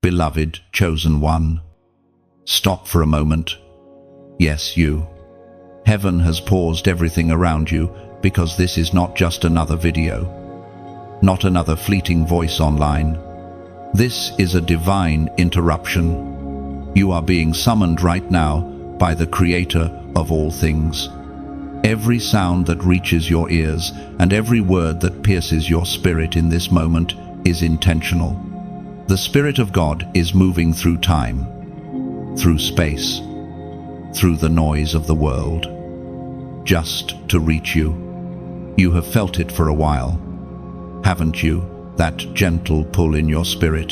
Beloved, chosen one. Stop for a moment. Yes, you. Heaven has paused everything around you because this is not just another video, not another fleeting voice online. This is a divine interruption. You are being summoned right now by the Creator of all things. Every sound that reaches your ears and every word that pierces your spirit in this moment is intentional. The Spirit of God is moving through time, through space, through the noise of the world, just to reach you. You have felt it for a while, haven't you? That gentle pull in your spirit.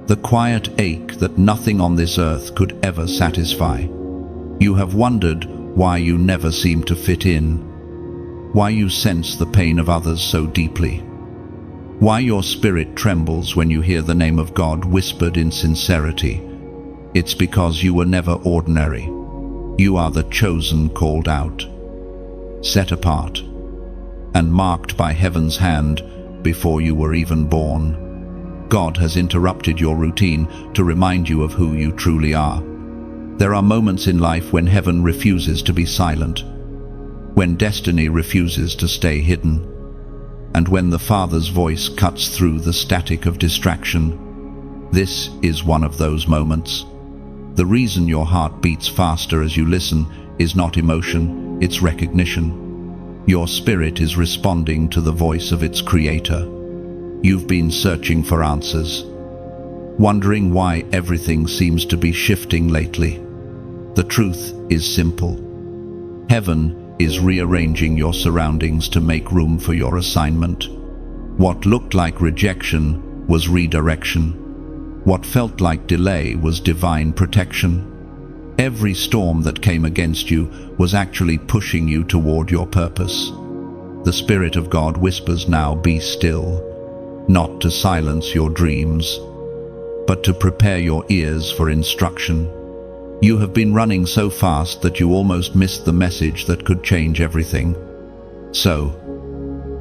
The quiet ache that nothing on this earth could ever satisfy. You have wondered why you never seem to fit in, why you sense the pain of others so deeply, why your spirit trembles when you hear the name of God whispered in sincerity. It's because you were never ordinary. You are the chosen, called out, set apart, and marked by heaven's hand before you were even born. God has interrupted your routine to remind you of who you truly are. There are moments in life when heaven refuses to be silent, when destiny refuses to stay hidden, and when the Father's voice cuts through the static of distraction. This is one of those moments. The reason your heart beats faster as you listen is not emotion, it's recognition. Your spirit is responding to the voice of its Creator. You've been searching for answers, wondering why everything seems to be shifting lately. The truth is simple. Heaven is rearranging your surroundings to make room for your assignment. What looked like rejection was redirection. What felt like delay was divine protection. Every storm that came against you was actually pushing you toward your purpose. The Spirit of God whispers now, be still, not to silence your dreams, but to prepare your ears for instruction. You have been running so fast that you almost missed the message that could change everything. So,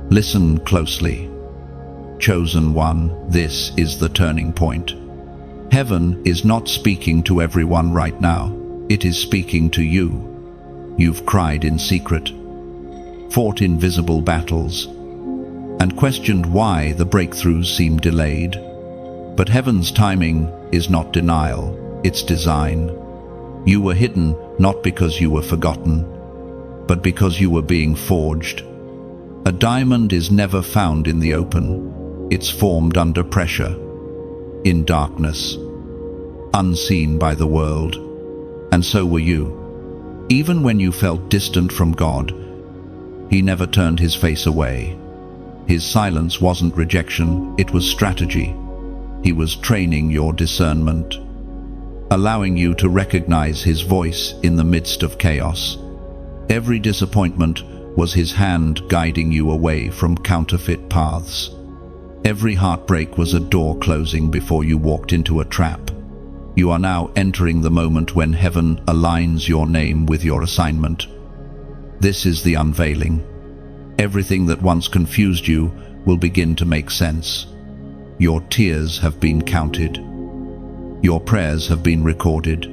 listen closely. Chosen one, this is the turning point. Heaven is not speaking to everyone right now. It is speaking to you. You've cried in secret, fought invisible battles, and questioned why the breakthroughs seem delayed. But heaven's timing is not denial, it's design. You were hidden not because you were forgotten, but because you were being forged. A diamond is never found in the open. It's formed under pressure, in darkness, unseen by the world. And so were you. Even when you felt distant from God, He never turned His face away. His silence wasn't rejection, it was strategy. He was training your discernment, allowing you to recognize His voice in the midst of chaos. Every disappointment was His hand guiding you away from counterfeit paths. Every heartbreak was a door closing before you walked into a trap. You are now entering the moment when heaven aligns your name with your assignment. This is the unveiling. Everything that once confused you will begin to make sense. Your tears have been counted. Your prayers have been recorded.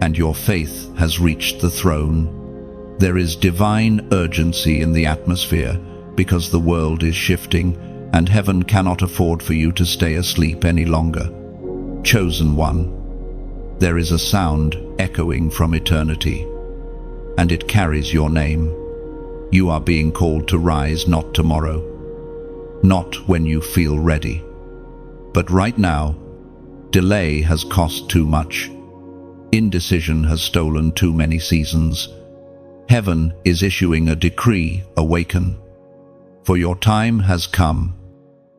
And your faith has reached the throne. There is divine urgency in the atmosphere because the world is shifting and heaven cannot afford for you to stay asleep any longer. Chosen one, there is a sound echoing from eternity, and it carries your name. You are being called to rise not tomorrow, not when you feel ready, but right now. Delay has cost too much. Indecision has stolen too many seasons. Heaven is issuing a decree, awaken. For your time has come.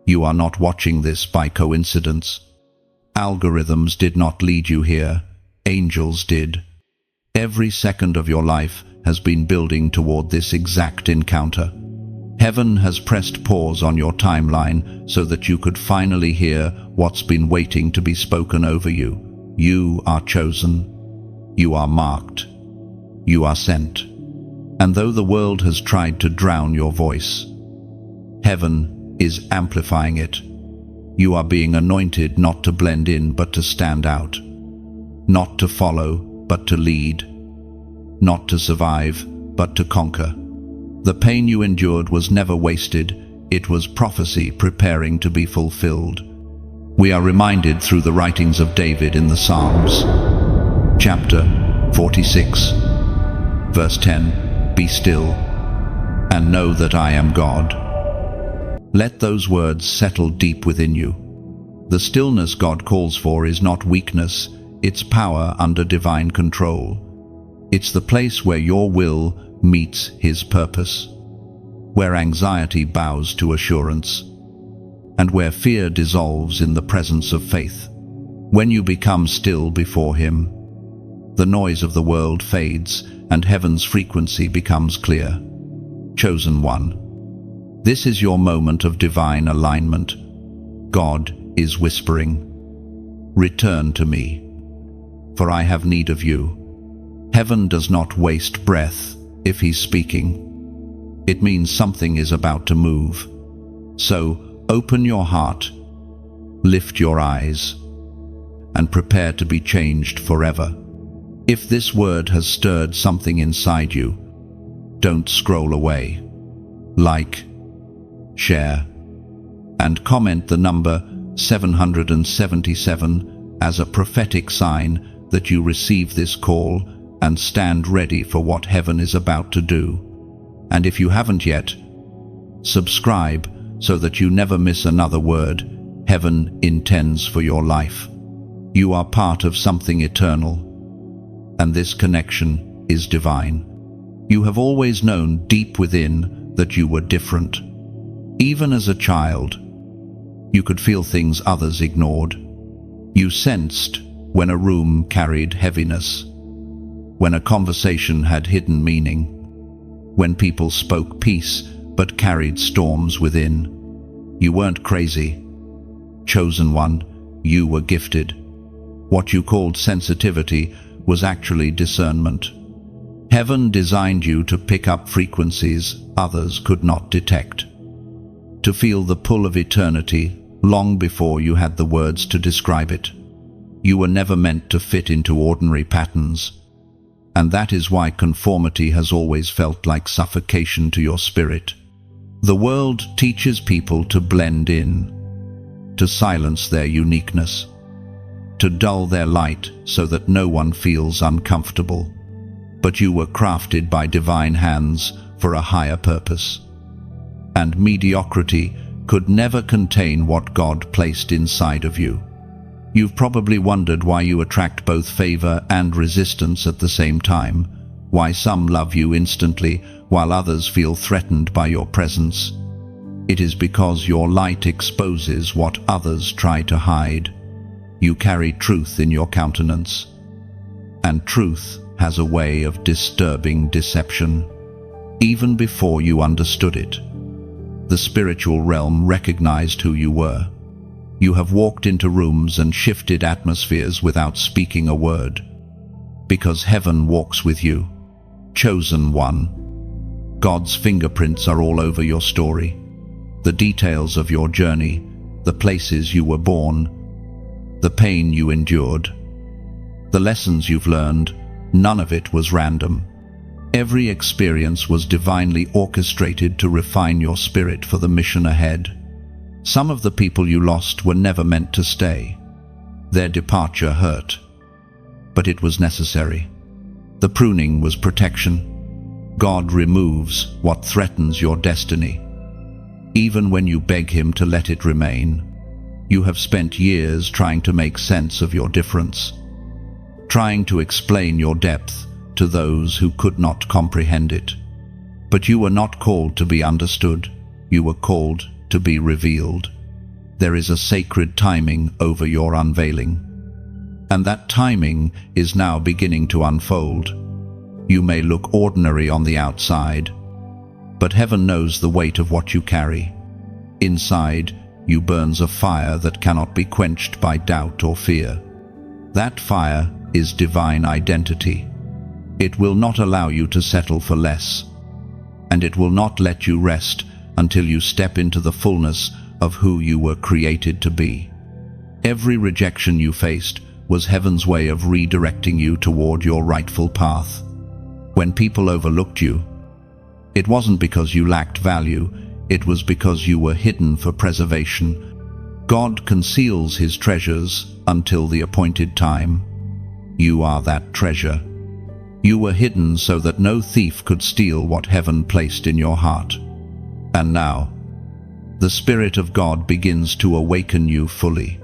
You are not watching this by coincidence. Algorithms did not lead you here, angels did. Every second of your life has been building toward this exact encounter. Heaven has pressed pause on your timeline so that you could finally hear what's been waiting to be spoken over you. You are chosen. You are marked. You are sent. And though the world has tried to drown your voice, heaven is amplifying it. You are being anointed not to blend in but to stand out. Not to follow but to lead. Not to survive but to conquer. The pain you endured was never wasted. It was prophecy preparing to be fulfilled. We are reminded through the writings of David in the Psalms. Chapter 46, verse 10, "Be still, and know that I am God." Let those words settle deep within you. The stillness God calls for is not weakness, it's power under divine control. It's the place where your will meets His purpose, where anxiety bows to assurance, and where fear dissolves in the presence of faith. When you become still before Him, the noise of the world fades and heaven's frequency becomes clear. Chosen one, this is your moment of divine alignment. God is whispering, "Return to me, for I have need of you." Heaven does not waste breath if He's speaking. It means something is about to move. So open your heart, lift your eyes, and prepare to be changed forever. If this word has stirred something inside you, don't scroll away. Like, share, and comment the number 777 as a prophetic sign that you receive this call and stand ready for what heaven is about to do. And if you haven't yet, subscribe so that you never miss another word heaven intends for your life. You are part of something eternal, and this connection is divine. You have always known deep within that you were different. Even as a child, you could feel things others ignored. You sensed when a room carried heaviness, when a conversation had hidden meaning, when people spoke peace but carried storms within. You weren't crazy. Chosen one, you were gifted. What you called sensitivity was actually discernment. Heaven designed you to pick up frequencies others could not detect, to feel the pull of eternity long before you had the words to describe it. You were never meant to fit into ordinary patterns, and that is why conformity has always felt like suffocation to your spirit. The world teaches people to blend in, to silence their uniqueness, to dull their light so that no one feels uncomfortable. But you were crafted by divine hands for a higher purpose, and mediocrity could never contain what God placed inside of you. You've probably wondered why you attract both favor and resistance at the same time, why some love you instantly while others feel threatened by your presence. It is because your light exposes what others try to hide. You carry truth in your countenance, and truth has a way of disturbing deception. Even before you understood it, the spiritual realm recognized who you were. You have walked into rooms and shifted atmospheres without speaking a word, because heaven walks with you. Chosen one, God's fingerprints are all over your story, the details of your journey, the places you were born, the pain you endured, the lessons you've learned. None of it was random. Every experience was divinely orchestrated to refine your spirit for the mission ahead. Some of the people you lost were never meant to stay. Their departure hurt, but it was necessary. The pruning was protection. God removes what threatens your destiny, even when you beg Him to let it remain. You have spent years trying to make sense of your difference, trying to explain your depth to those who could not comprehend it. But you were not called to be understood. You were called to be revealed. There is a sacred timing over your unveiling, and that timing is now beginning to unfold. You may look ordinary on the outside, but heaven knows the weight of what you carry. Inside you burns a fire that cannot be quenched by doubt or fear. That fire is divine identity. It will not allow you to settle for less, and it will not let you rest until you step into the fullness of who you were created to be. Every rejection you faced was heaven's way of redirecting you toward your rightful path. When people overlooked you, it wasn't because you lacked value, it was because you were hidden for preservation. God conceals his treasures until the appointed time. You are that treasure. You were hidden so that no thief could steal what heaven placed in your heart. And now, the Spirit of God begins to awaken you fully.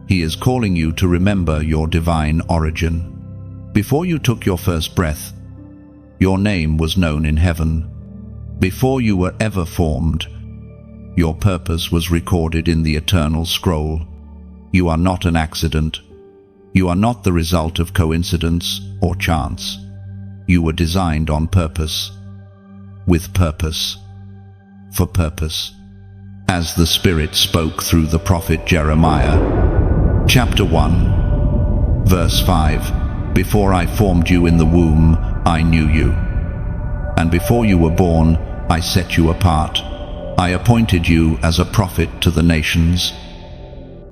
He is calling you to remember your divine origin. Before you took your first breath, your name was known in heaven. Before you were ever formed, your purpose was recorded in the eternal scroll. You are not an accident. You are not the result of coincidence or chance. You were designed on purpose, with purpose, for purpose. As the Spirit spoke through the prophet Jeremiah, chapter 1, verse 5, "Before I formed you in the womb, I knew you. And before you were born, I set you apart. I appointed you as a prophet to the nations."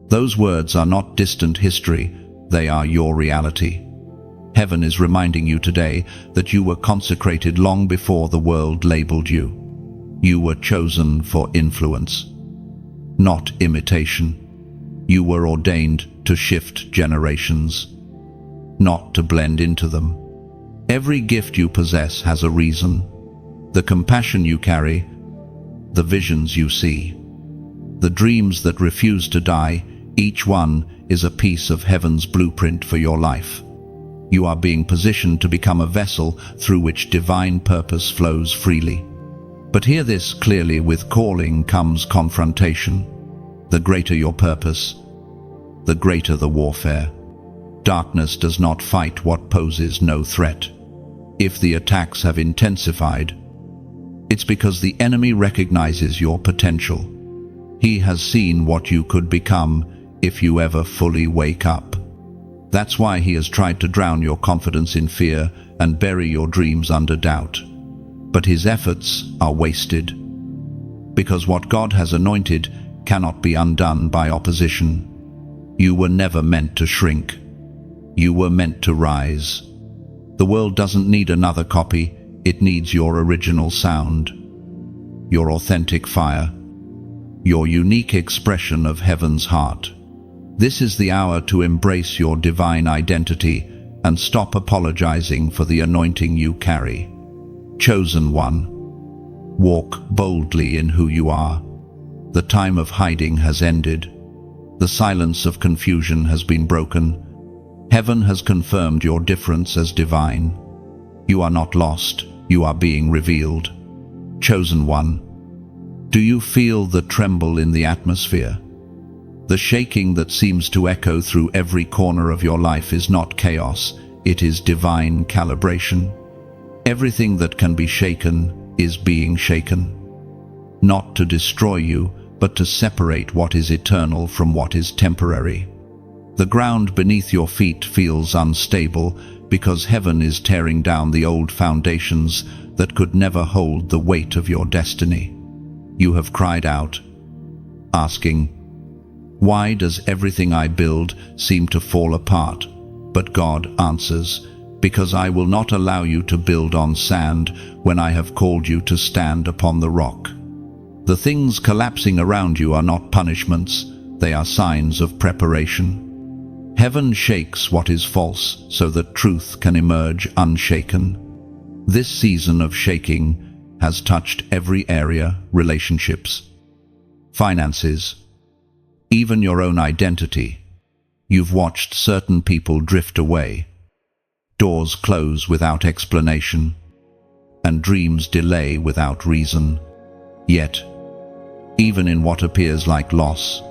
Those words are not distant history, they are your reality. Heaven is reminding you today that you were consecrated long before the world labeled you. You were chosen for influence, not imitation. You were ordained to shift generations, not to blend into them. Every gift you possess has a reason. The compassion you carry, the visions you see, the dreams that refuse to die, each one is a piece of heaven's blueprint for your life. You are being positioned to become a vessel through which divine purpose flows freely. But hear this clearly: with calling comes confrontation. The greater your purpose, the greater the warfare. Darkness does not fight what poses no threat. If the attacks have intensified, it's because the enemy recognizes your potential. He has seen what you could become if you ever fully wake up. That's why he has tried to drown your confidence in fear and bury your dreams under doubt. But his efforts are wasted, because what God has anointed cannot be undone by opposition. You were never meant to shrink. You were meant to rise. The world doesn't need another copy, it needs your original sound, your authentic fire, your unique expression of heaven's heart. This is the hour to embrace your divine identity and stop apologizing for the anointing you carry. Chosen one, walk boldly in who you are. The time of hiding has ended. The silence of confusion has been broken. Heaven has confirmed your difference as divine. You are not lost, you are being revealed. Chosen one, do you feel the tremble in the atmosphere? The shaking that seems to echo through every corner of your life is not chaos, it is divine calibration. Everything that can be shaken is being shaken. Not to destroy you, but to separate what is eternal from what is temporary. The ground beneath your feet feels unstable because heaven is tearing down the old foundations that could never hold the weight of your destiny. You have cried out, asking, "Why does everything I build seem to fall apart?" But God answers, "Because I will not allow you to build on sand when I have called you to stand upon the rock." The things collapsing around you are not punishments, they are signs of preparation. Heaven shakes what is false so that truth can emerge unshaken. This season of shaking has touched every area: relationships, finances, even your own identity. You've watched certain people drift away, doors close without explanation, and dreams delay without reason. Yet, even in what appears like loss,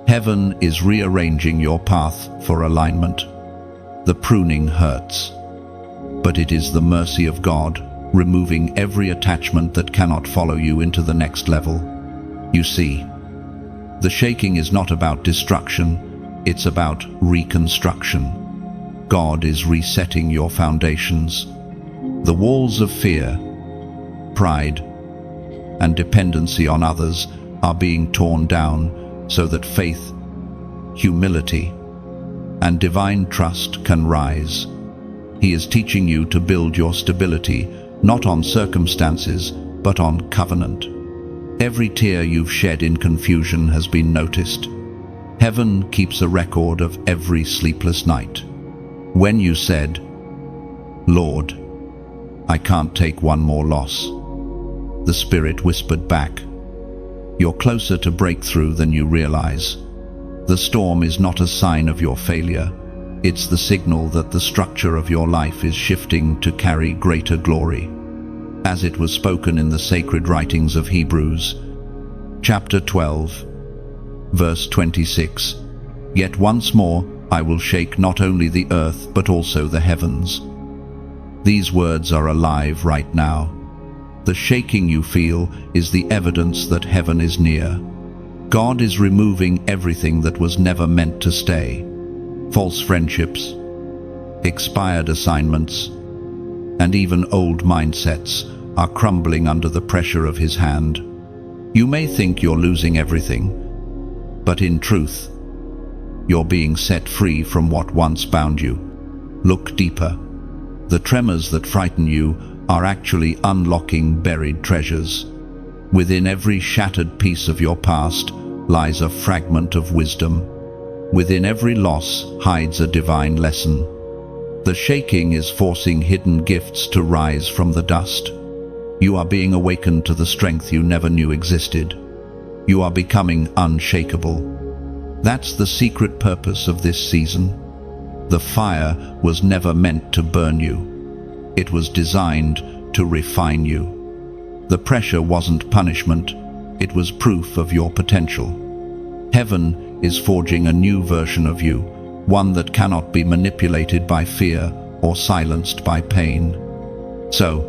heaven is rearranging your path for alignment. The pruning hurts, but it is the mercy of God, removing every attachment that cannot follow you into the next level. You see, the shaking is not about destruction, it's about reconstruction. God is resetting your foundations. The walls of fear, pride, and dependency on others are being torn down so that faith, humility, and divine trust can rise. He is teaching you to build your stability not on circumstances, but on covenant. Every tear you've shed in confusion has been noticed. Heaven keeps a record of every sleepless night. When you said, "Lord, I can't take one more loss," the Spirit whispered back, "You're closer to breakthrough than you realize." The storm is not a sign of your failure. It's the signal that the structure of your life is shifting to carry greater glory. As it was spoken in the sacred writings of Hebrews, chapter 12, verse 26, "Yet once more I will shake not only the earth but also the heavens." These words are alive right now. The shaking you feel is the evidence that heaven is near. God is removing everything that was never meant to stay. False friendships, expired assignments, and even old mindsets are crumbling under the pressure of His hand. You may think you're losing everything, but in truth, you're being set free from what once bound you. Look deeper. The tremors that frighten you are actually unlocking buried treasures. Within every shattered piece of your past lies a fragment of wisdom. Within every loss hides a divine lesson. The shaking is forcing hidden gifts to rise from the dust. You are being awakened to the strength you never knew existed. You are becoming unshakable. That's the secret purpose of this season. The fire was never meant to burn you. It was designed to refine you. The pressure wasn't punishment, it was proof of your potential. Heaven is forging a new version of you, one that cannot be manipulated by fear or silenced by pain. So,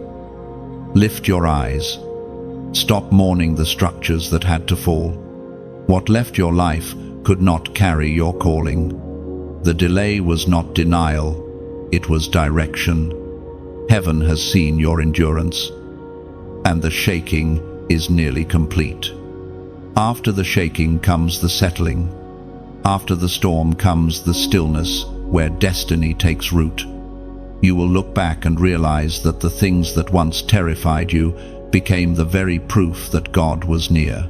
lift your eyes. Stop mourning the structures that had to fall. What left your life could not carry your calling. The delay was not denial, it was direction. Heaven has seen your endurance, and the shaking is nearly complete. After the shaking comes the settling. After the storm comes the stillness where destiny takes root. You will look back and realize that the things that once terrified you became the very proof that God was near.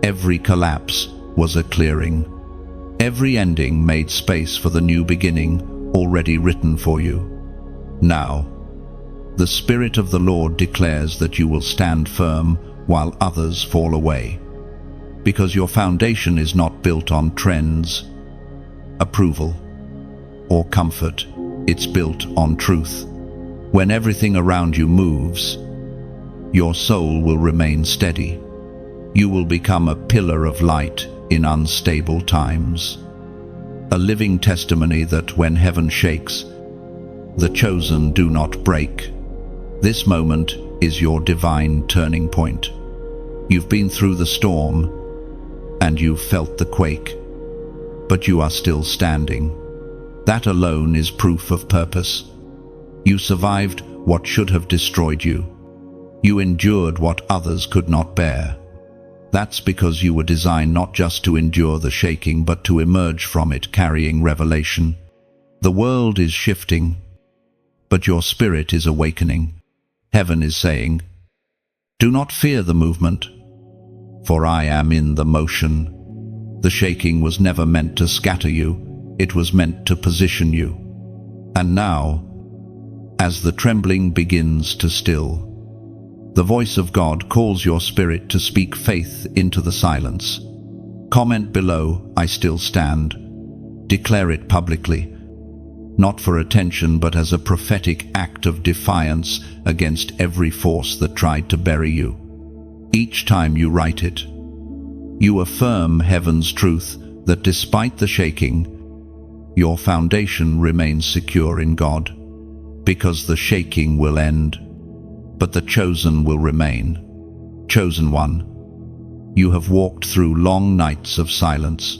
Every collapse was a clearing. Every ending made space for the new beginning already written for you. Now, the Spirit of the Lord declares that you will stand firm while others fall away. Because your foundation is not built on trends, approval, or comfort. It's built on truth. When everything around you moves, your soul will remain steady. You will become a pillar of light in unstable times. A living testimony that when heaven shakes, the chosen do not break. This moment is your divine turning point. You've been through the storm, and you've felt the quake, but you are still standing. That alone is proof of purpose. You survived what should have destroyed you. You endured what others could not bear. That's because you were designed not just to endure the shaking, but to emerge from it carrying revelation. The world is shifting, but your spirit is awakening. Heaven is saying, "Do not fear the movement, for I am in the motion." The shaking was never meant to scatter you, it was meant to position you. And now, as the trembling begins to still, the voice of God calls your spirit to speak faith into the silence. Comment below, "I still stand." Declare it publicly, not for attention but as a prophetic act of defiance against every force that tried to bury you. Each time you write it, you affirm heaven's truth that despite the shaking, your foundation remains secure in God. Because the shaking will end, but the chosen will remain. Chosen one, you have walked through long nights of silence,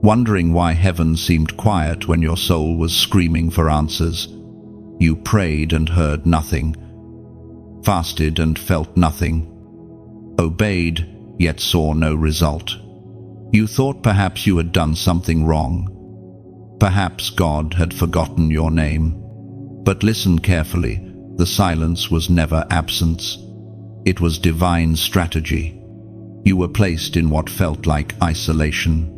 wondering why heaven seemed quiet when your soul was screaming for answers. You prayed and heard nothing, fasted and felt nothing, obeyed yet saw no result. You thought perhaps you had done something wrong. Perhaps God had forgotten your name. But listen carefully, the silence was never absence. It was divine strategy. You were placed in what felt like isolation.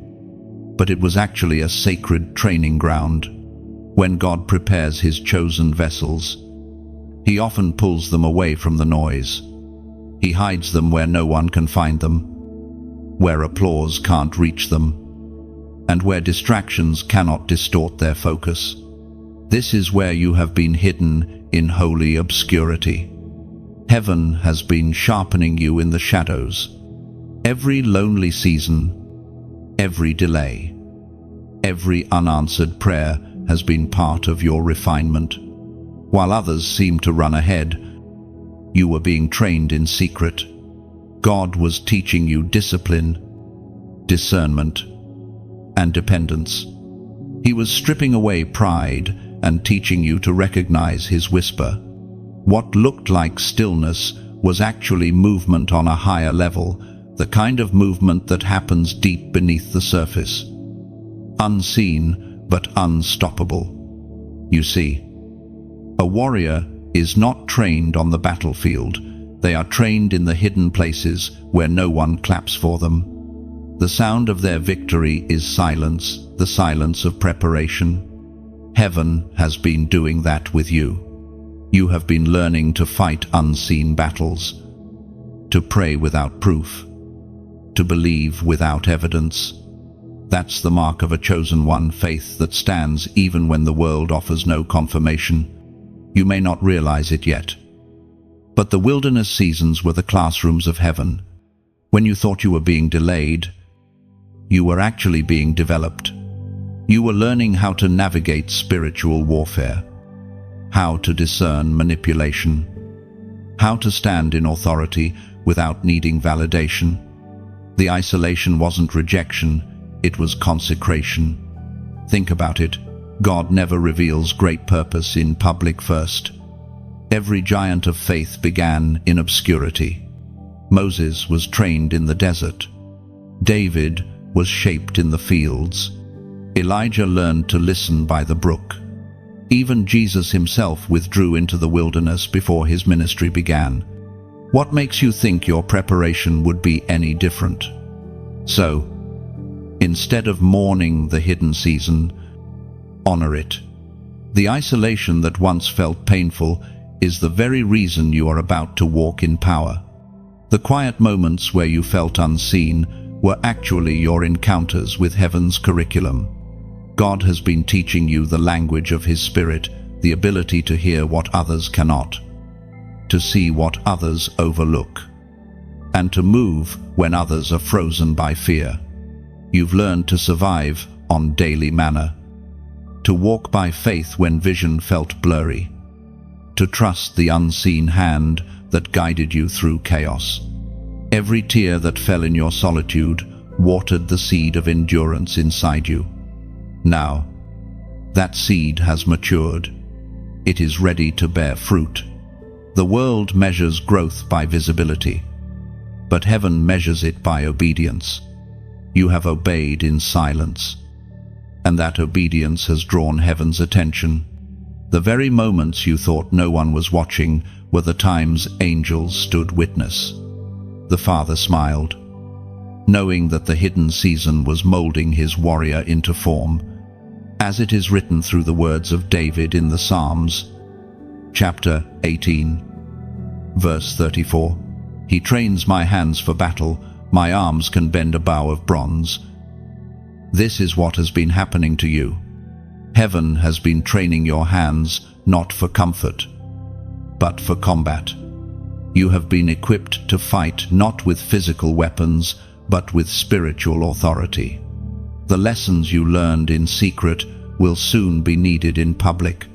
But it was actually a sacred training ground. When God prepares his chosen vessels, he often pulls them away from the noise. He hides them where no one can find them, where applause can't reach them, and where distractions cannot distort their focus. This is where you have been hidden in holy obscurity. Heaven has been sharpening you in the shadows. Every lonely season, every delay, every unanswered prayer has been part of your refinement. While others seemed to run ahead, you were being trained in secret. God was teaching you discipline, discernment, and dependence. He was stripping away pride and teaching you to recognize his whisper. What looked like stillness was actually movement on a higher level, the kind of movement that happens deep beneath the surface. Unseen, but unstoppable. You see, a warrior is not trained on the battlefield. They are trained in the hidden places where no one claps for them. The sound of their victory is silence, the silence of preparation. Heaven has been doing that with you. You have been learning to fight unseen battles, to pray without proof, to believe without evidence. That's the mark of a chosen one, faith that stands even when the world offers no confirmation. You may not realize it yet, but the wilderness seasons were the classrooms of heaven. When you thought you were being delayed, you were actually being developed. You were learning how to navigate spiritual warfare, how to discern manipulation, how to stand in authority without needing validation. The isolation wasn't rejection, it was consecration. Think about it. God never reveals great purpose in public first. Every giant of faith began in obscurity. Moses was trained in the desert. David was shaped in the fields. Elijah learned to listen by the brook. Even Jesus himself withdrew into the wilderness before his ministry began. What makes you think your preparation would be any different? So, instead of mourning the hidden season, honor it. The isolation that once felt painful is the very reason you are about to walk in power. The quiet moments where you felt unseen were actually your encounters with heaven's curriculum. God has been teaching you the language of his Spirit, the ability to hear what others cannot, to see what others overlook, and to move when others are frozen by fear. You've learned to survive on daily manna, to walk by faith when vision felt blurry, to trust the unseen hand that guided you through chaos. Every tear that fell in your solitude watered the seed of endurance inside you. Now, that seed has matured. It is ready to bear fruit. The world measures growth by visibility, but heaven measures it by obedience. You have obeyed in silence, and that obedience has drawn heaven's attention. The very moments you thought no one was watching were the times angels stood witness. The Father smiled, knowing that the hidden season was molding his warrior into form, as it is written through the words of David in the Psalms, chapter 18, verse 34. He trains my hands for battle, my arms can bend a bow of bronze. This is what has been happening to you. Heaven has been training your hands not for comfort, but for combat. You have been equipped to fight not with physical weapons, but with spiritual authority. The lessons you learned in secret will soon be needed in public.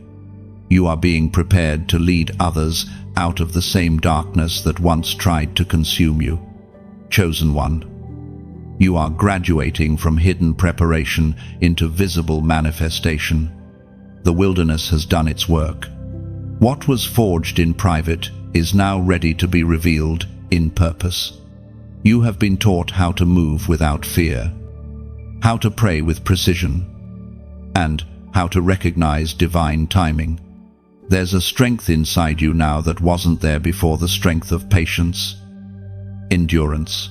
You are being prepared to lead others out of the same darkness that once tried to consume you. Chosen one, you are graduating from hidden preparation into visible manifestation. The wilderness has done its work. What was forged in private is now ready to be revealed in purpose. You have been taught how to move without fear, how to pray with precision, and how to recognize divine timing. There's a strength inside you now that wasn't there before, the strength of patience, endurance,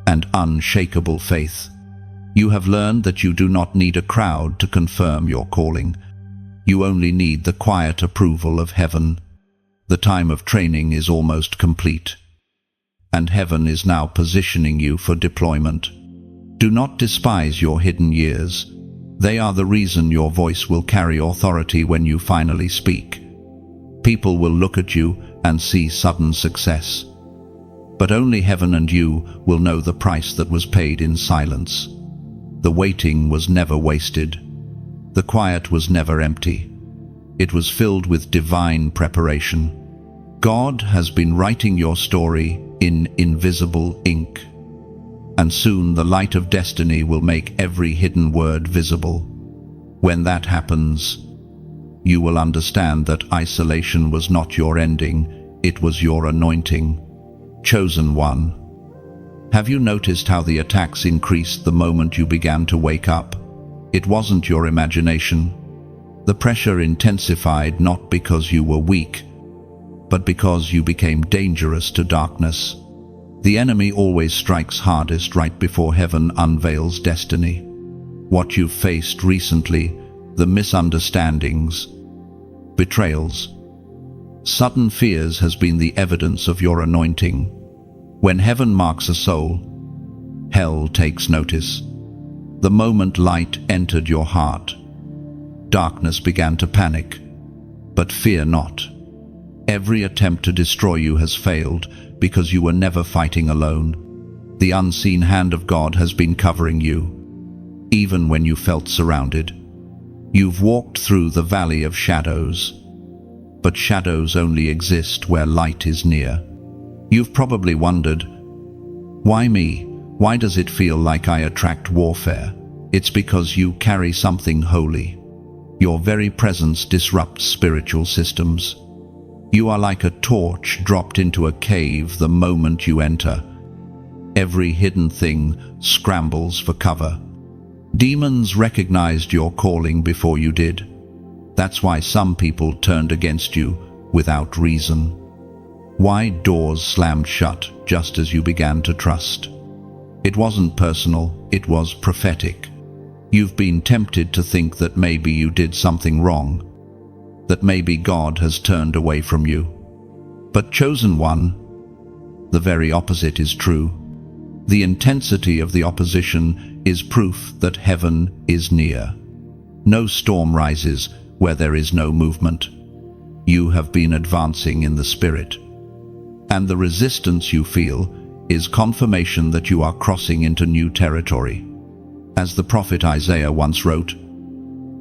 and unshakable faith. You have learned that you do not need a crowd to confirm your calling. You only need the quiet approval of heaven. The time of training is almost complete, and heaven is now positioning you for deployment. Do not despise your hidden years. They are the reason your voice will carry authority when you finally speak. People will look at you and see sudden success, but only heaven and you will know the price that was paid in silence. The waiting was never wasted. The quiet was never empty. It was filled with divine preparation. God has been writing your story in invisible ink, and soon the light of destiny will make every hidden word visible. When that happens, you will understand that isolation was not your ending, it was your anointing. Chosen one. Have you noticed how the attacks increased the moment you began to wake up? It wasn't your imagination. The pressure intensified not because you were weak, but because you became dangerous to darkness. The enemy always strikes hardest right before heaven unveils destiny. What you've faced recently, the misunderstandings, betrayals, sudden fears, has been the evidence of your anointing. When heaven marks a soul, hell takes notice. The moment light entered your heart, darkness began to panic. But fear not. Every attempt to destroy you has failed because you were never fighting alone. The unseen hand of God has been covering you, even when you felt surrounded. You've walked through the valley of shadows, but shadows only exist where light is near. You've probably wondered, why me? Why does it feel like I attract warfare? It's because you carry something holy. Your very presence disrupts spiritual systems. You are like a torch dropped into a cave the moment you enter. Every hidden thing scrambles for cover. Demons recognized your calling before you did. That's why some people turned against you without reason. Wide doors slammed shut just as you began to trust. It wasn't personal, it was prophetic. You've been tempted to think that maybe you did something wrong, that maybe God has turned away from you. But chosen one, the very opposite is true. The intensity of the opposition is proof that heaven is near. No storm rises where there is no movement. You have been advancing in the Spirit, and the resistance you feel is confirmation that you are crossing into new territory. As the prophet Isaiah once wrote,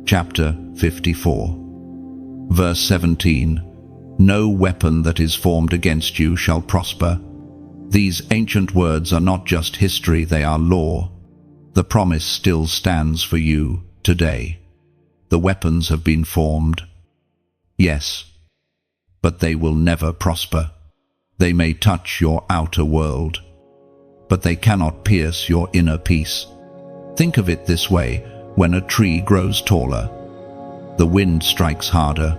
chapter 54, verse 17, "No weapon that is formed against you shall prosper." These ancient words are not just history, they are law. The promise still stands for you today. The weapons have been formed, yes, but they will never prosper. They may touch your outer world, but they cannot pierce your inner peace. Think of it this way: when a tree grows taller, the wind strikes harder.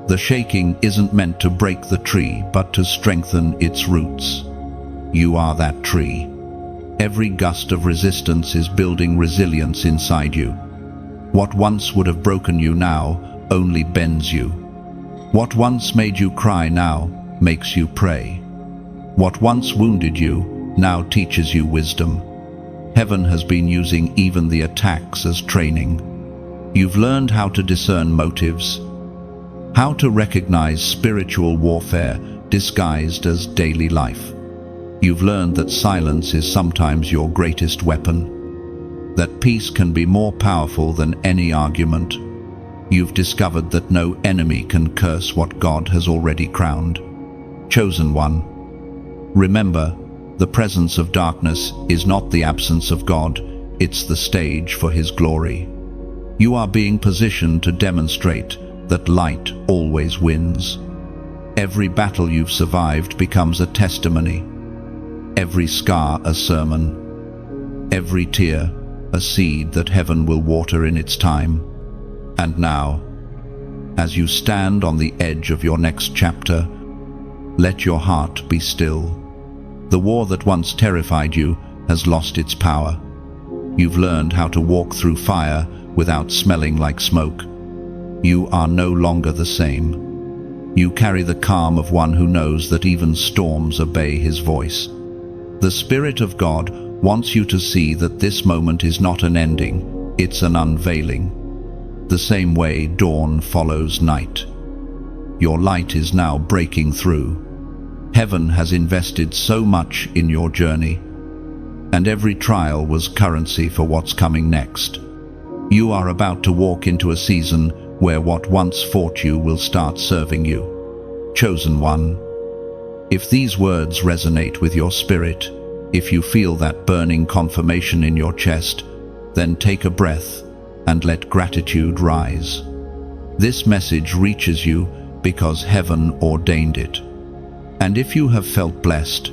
The shaking isn't meant to break the tree, but to strengthen its roots. You are that tree. Every gust of resistance is building resilience inside you. What once would have broken you now only bends you. What once made you cry now makes you pray. What once wounded you now teaches you wisdom. Heaven has been using even the attacks as training. You've learned how to discern motives, how to recognize spiritual warfare disguised as daily life. You've learned that silence is sometimes your greatest weapon, that peace can be more powerful than any argument. You've discovered that no enemy can curse what God has already crowned. Chosen one, remember, the presence of darkness is not the absence of God, it's the stage for His glory. You are being positioned to demonstrate that light always wins. Every battle you've survived becomes a testimony. every scar a sermon, every tear a seed that heaven will water in its time. And now, as you stand on the edge of your next chapter, let your heart be still. The war that once terrified you has lost its power. You've learned how to walk through fire without smelling like smoke. You are no longer the same. You carry the calm of one who knows that even storms obey his voice. The Spirit of God wants you to see that this moment is not an ending, it's an unveiling. The same way dawn follows night. Your light is now breaking through. Heaven has invested so much in your journey, and every trial was currency for what's coming next. You are about to walk into a season where what once fought you will start serving you. Chosen one, if these words resonate with your spirit, if you feel that burning confirmation in your chest, then take a breath and let gratitude rise. This message reaches you because heaven ordained it. And if you have felt blessed,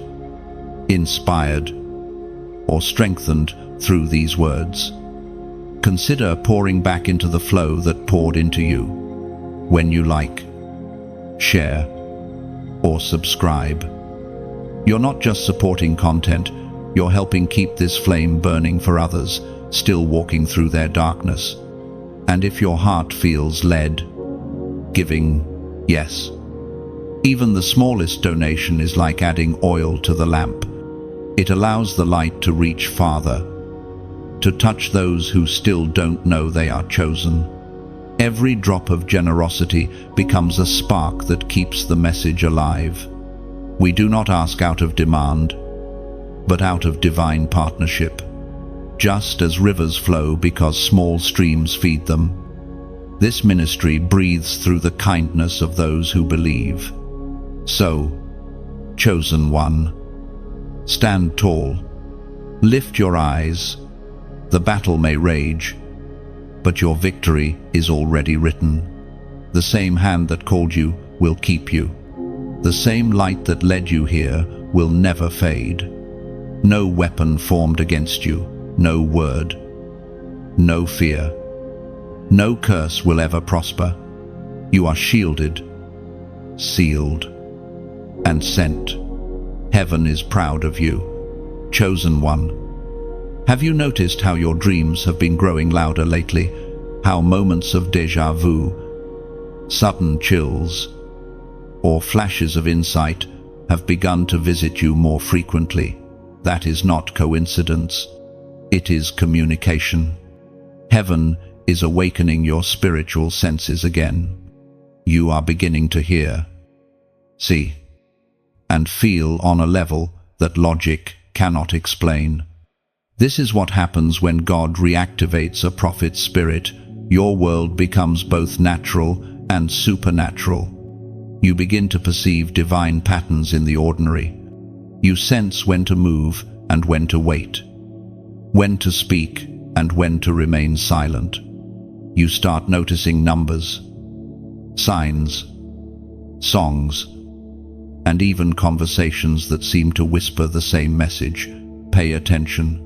inspired, or strengthened through these words, consider pouring back into the flow that poured into you. When you like, share, or subscribe, you're not just supporting content, you're helping keep this flame burning for others, still walking through their darkness. And if your heart feels led, giving, yes. Even the smallest donation is like adding oil to the lamp. It allows the light to reach farther, to touch those who still don't know they are chosen. Every drop of generosity becomes a spark that keeps the message alive. We do not ask out of demand, but out of divine partnership. Just as rivers flow because small streams feed them, this ministry breathes through the kindness of those who believe. So, chosen one, stand tall, lift your eyes. The battle may rage, but your victory is already written. The same hand that called you will keep you. The same light that led you here will never fade. No weapon formed against you, no word, no fear, no curse will ever prosper. You are shielded, sealed, and sent. Heaven is proud of you. Chosen one. Have you noticed how your dreams have been growing louder lately? How moments of déjà vu, sudden chills, or flashes of insight have begun to visit you more frequently? That is not coincidence. It is communication. Heaven is awakening your spiritual senses again. You are beginning to hear, see, and feel on a level that logic cannot explain. This is what happens when God reactivates a prophet's spirit. Your world becomes both natural and supernatural. You begin to perceive divine patterns in the ordinary. You sense when to move and when to wait, when to speak and when to remain silent. You start noticing numbers, signs, songs, and even conversations that seem to whisper the same message. Pay attention.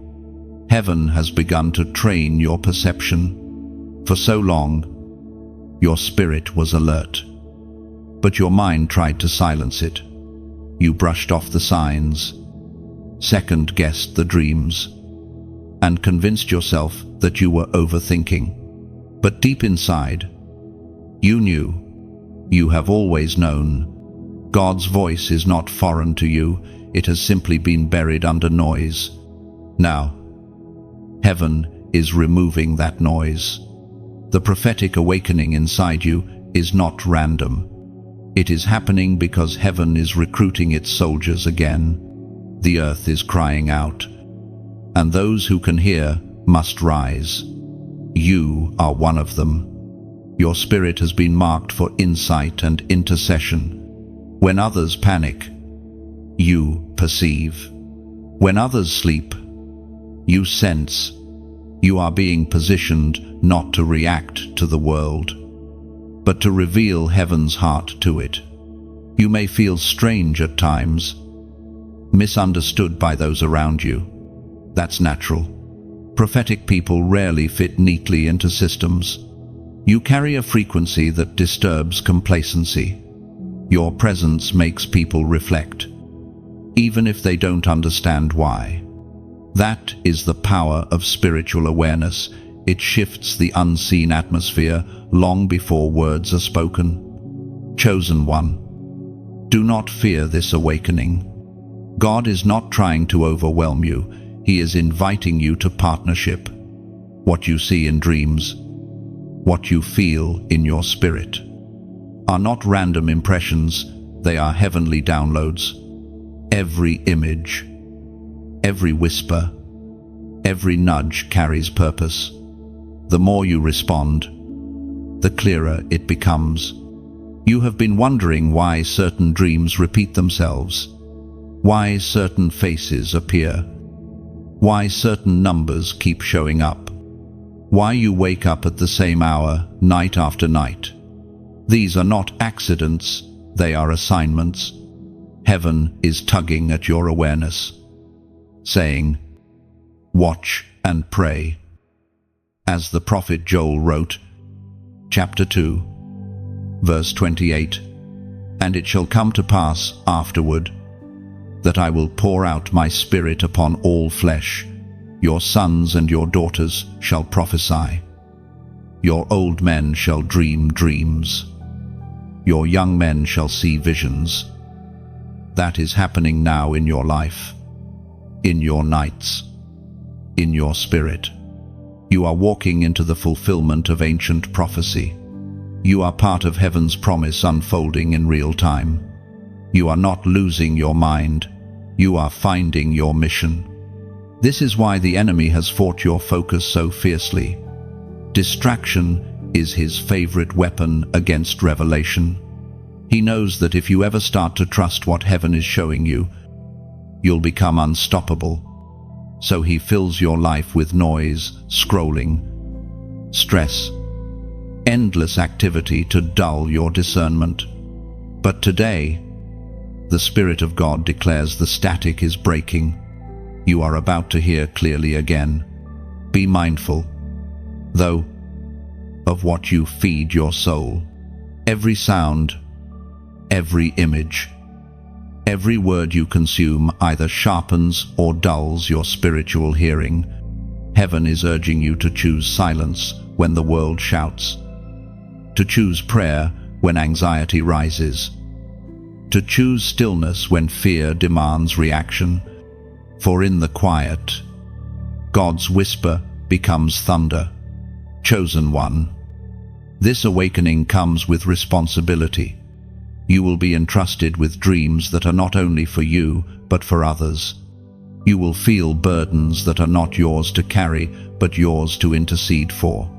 Heaven has begun to train your perception. For so long, your spirit was alert, but your mind tried to silence it. You brushed off the signs, second-guessed the dreams, and convinced yourself that you were overthinking. But deep inside, you knew, you have always known, God's voice is not foreign to you, it has simply been buried under noise. Now, heaven is removing that noise. The prophetic awakening inside you is not random. It is happening because heaven is recruiting its soldiers again. The earth is crying out, and those who can hear must rise. You are one of them. Your spirit has been marked for insight and intercession. When others panic, you perceive. When others sleep, you sense. You are being positioned not to react to the world, but to reveal heaven's heart to it. You may feel strange at times, misunderstood by those around you. That's natural. Prophetic people rarely fit neatly into systems. You carry a frequency that disturbs complacency. Your presence makes people reflect, even if they don't understand why. That is the power of spiritual awareness. It shifts the unseen atmosphere long before words are spoken. Chosen one, do not fear this awakening. God is not trying to overwhelm you. He is inviting you to partnership. What you see in dreams, what you feel in your spirit, are not random impressions. They are heavenly downloads. Every image, every whisper, every nudge carries purpose. The more you respond, the clearer it becomes. You have been wondering why certain dreams repeat themselves, why certain faces appear, why certain numbers keep showing up, why you wake up at the same hour, night after night. These are not accidents, they are assignments. Heaven is tugging at your awareness, saying, "Watch and pray." As the prophet Joel wrote, chapter 2, verse 28, "And it shall come to pass afterward, that I will pour out my spirit upon all flesh. Your sons and your daughters shall prophesy. Your old men shall dream dreams. Your young men shall see visions." That is happening now in your life, in your nights, in your spirit. You are walking into the fulfillment of ancient prophecy. You are part of heaven's promise unfolding in real time. You are not losing your mind. You are finding your mission. This is why the enemy has fought your focus so fiercely. Distraction is his favorite weapon against revelation. He knows that if you ever start to trust what heaven is showing you, you'll become unstoppable. So he fills your life with noise, scrolling, stress, endless activity to dull your discernment. But today, the Spirit of God declares the static is breaking. You are about to hear clearly again. Be mindful, though, of what you feed your soul. Every sound, every image, every word you consume either sharpens or dulls your spiritual hearing. Heaven is urging you to choose silence when the world shouts, to choose prayer when anxiety rises, to choose stillness when fear demands reaction. For in the quiet, God's whisper becomes thunder. Chosen one, this awakening comes with responsibility. You will be entrusted with dreams that are not only for you, but for others. You will feel burdens that are not yours to carry, but yours to intercede for.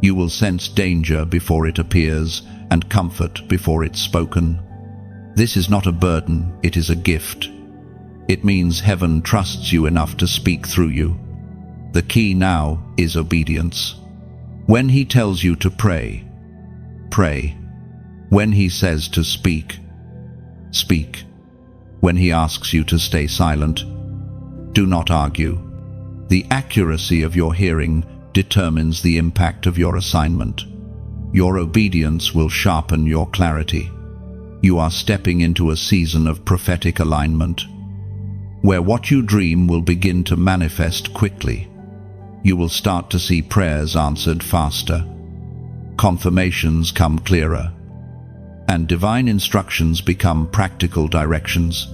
You will sense danger before it appears, and comfort before it's spoken. This is not a burden, it is a gift. It means heaven trusts you enough to speak through you. The key now is obedience. When he tells you to pray, pray. When he says to speak, speak. When he asks you to stay silent, do not argue. The accuracy of your hearing determines the impact of your assignment. Your obedience will sharpen your clarity. You are stepping into a season of prophetic alignment, where what you dream will begin to manifest quickly. You will start to see prayers answered faster, confirmations come clearer, and divine instructions become practical directions.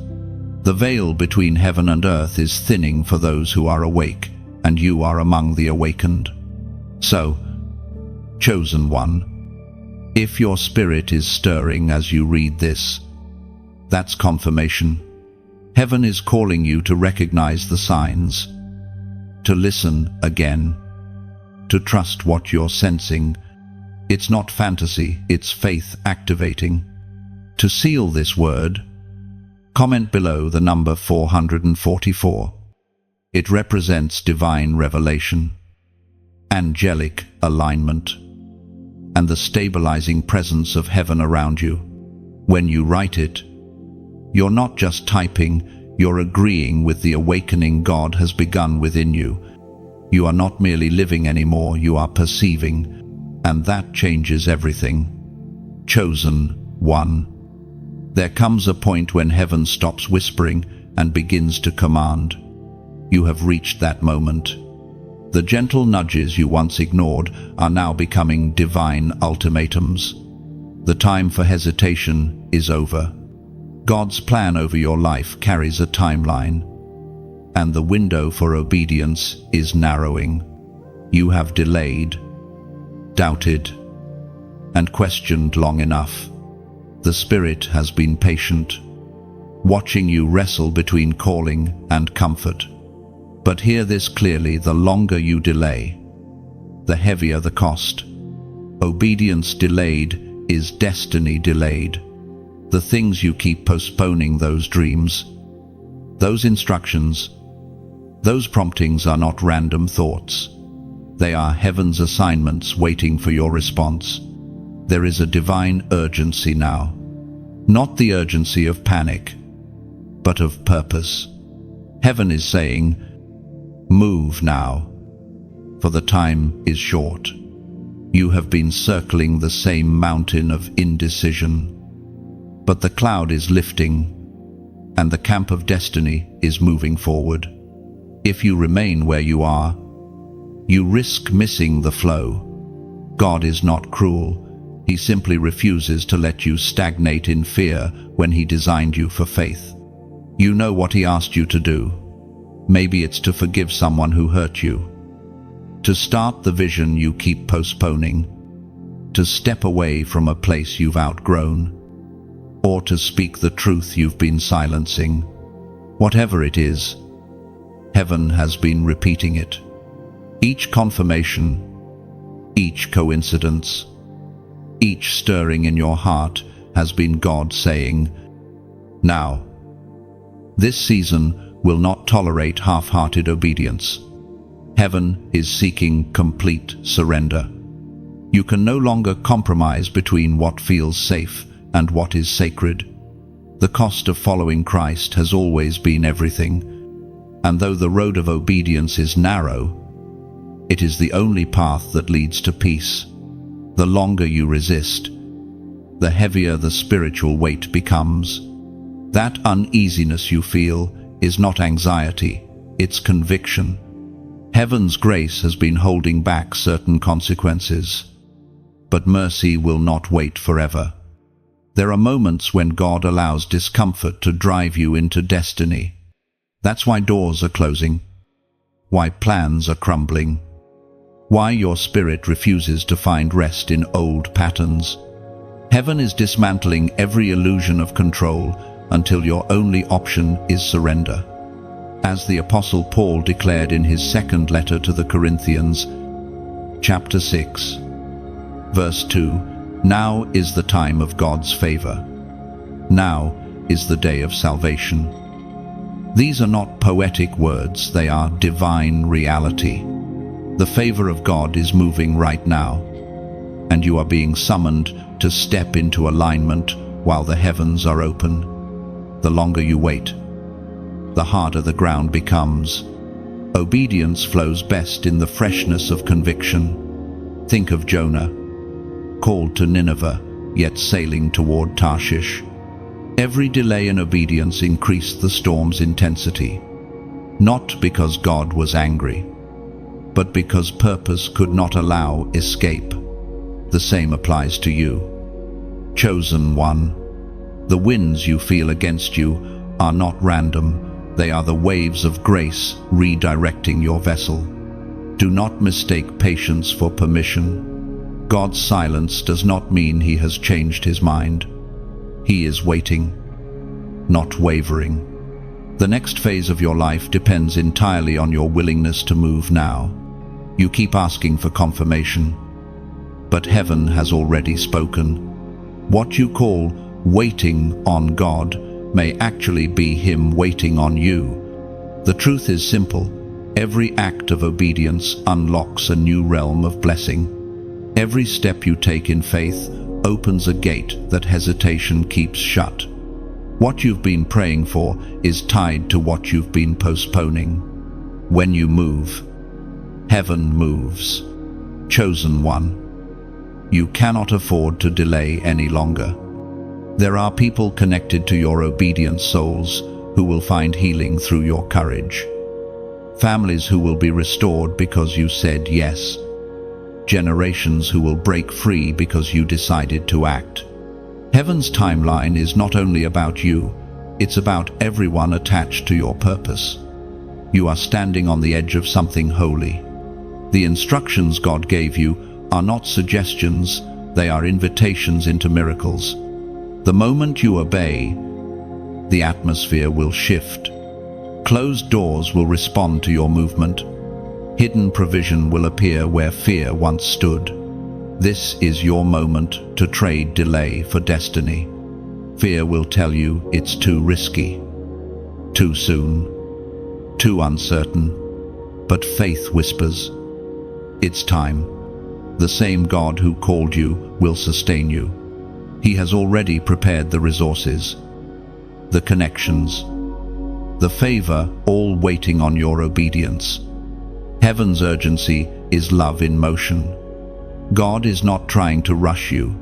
The veil between heaven and earth is thinning for those who are awake, and you are among the awakened. So, chosen one, if your spirit is stirring as you read this, that's confirmation. Heaven is calling you to recognize the signs, to listen again, to trust what you're sensing. It's not fantasy, it's faith activating. To seal this word, comment below the number 444. It represents divine revelation, angelic alignment, and the stabilizing presence of heaven around you. When you write it, you're not just typing, You're agreeing with the awakening God has begun within you. You are not merely living anymore, you are perceiving, and that changes everything. Chosen one. There comes a point when heaven stops whispering and begins to command. You have reached that moment. The gentle nudges you once ignored are now becoming divine ultimatums. The time for hesitation is over. God's plan over your life carries a timeline, and the window for obedience is narrowing. You have delayed, doubted, and questioned long enough. The Spirit has been patient, watching you wrestle between calling and comfort. But hear this clearly: the longer you delay, the heavier the cost. Obedience delayed is destiny delayed. The things you keep postponing, those dreams, those instructions, those promptings are not random thoughts. They are heaven's assignments waiting for your response. There is a divine urgency now. Not the urgency of panic, but of purpose. Heaven is saying, move now, for the time is short. You have been circling the same mountain of indecision, but the cloud is lifting, and the camp of destiny is moving forward. If you remain where you are, you risk missing the flow. God is not cruel. He simply refuses to let you stagnate in fear when He designed you for faith. You know what He asked you to do. Maybe it's to forgive someone who hurt you, to start the vision you keep postponing, to step away from a place you've outgrown, or to speak the truth you've been silencing. Whatever it is, heaven has been repeating it. Each confirmation, each coincidence, each stirring in your heart has been God saying, now. This season will not tolerate half-hearted obedience. Heaven is seeking complete surrender. You can no longer compromise between what feels safe and what is sacred. The cost of following Christ has always been everything, and though the road of obedience is narrow, it is the only path that leads to peace. The longer you resist, the heavier the spiritual weight becomes. That uneasiness you feel is not anxiety, it's conviction. Heaven's grace has been holding back certain consequences, but mercy will not wait forever. There are moments when God allows discomfort to drive you into destiny. That's why doors are closing, why plans are crumbling, why your spirit refuses to find rest in old patterns. Heaven is dismantling every illusion of control until your only option is surrender. As the Apostle Paul declared in his second letter to the Corinthians, chapter 6, verse 2, now is the time of God's favor. Now is the day of salvation. These are not poetic words, they are divine reality. The favor of God is moving right now, and you are being summoned to step into alignment while the heavens are open. The longer you wait, the harder the ground becomes. Obedience flows best in the freshness of conviction. Think of Jonah, called to Nineveh, yet sailing toward Tarshish. Every delay in obedience increased the storm's intensity, not because God was angry, but because purpose could not allow escape. The same applies to you. Chosen one. The winds you feel against you are not random. They are the waves of grace redirecting your vessel. Do not mistake patience for permission. God's silence does not mean He has changed His mind. He is waiting, not wavering. The next phase of your life depends entirely on your willingness to move now. You keep asking for confirmation, but heaven has already spoken. What you call waiting on God may actually be Him waiting on you. The truth is simple. Every act of obedience unlocks a new realm of blessing. Every step you take in faith opens a gate that hesitation keeps shut. What you've been praying for is tied to what you've been postponing. When you move, heaven moves. Chosen one, you cannot afford to delay any longer. There are people connected to your obedient souls who will find healing through your courage. Families who will be restored because you said yes. Generations who will break free because you decided to act. Heaven's timeline is not only about you, it's about everyone attached to your purpose. You are standing on the edge of something holy. The instructions God gave you are not suggestions, they are invitations into miracles. The moment you obey, the atmosphere will shift. Closed doors will respond to your movement. Hidden provision will appear where fear once stood. This is your moment to trade delay for destiny. Fear will tell you it's too risky, too soon, too uncertain. But faith whispers, it's time. The same God who called you will sustain you. He has already prepared the resources, the connections, the favor, all waiting on your obedience. Heaven's urgency is love in motion. God is not trying to rush you.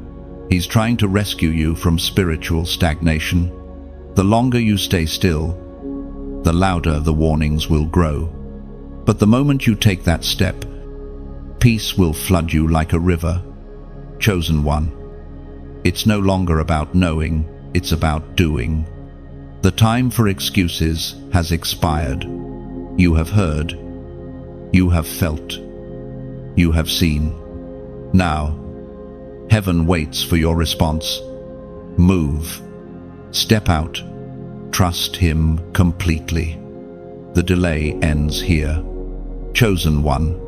He's trying to rescue you from spiritual stagnation. The longer you stay still, the louder the warnings will grow. But the moment you take that step, peace will flood you like a river. Chosen one, it's no longer about knowing, it's about doing. The time for excuses has expired. You have heard, you have felt, you have seen. Now, heaven waits for your response. Move. Step out. Trust Him completely. The delay ends here. Chosen one,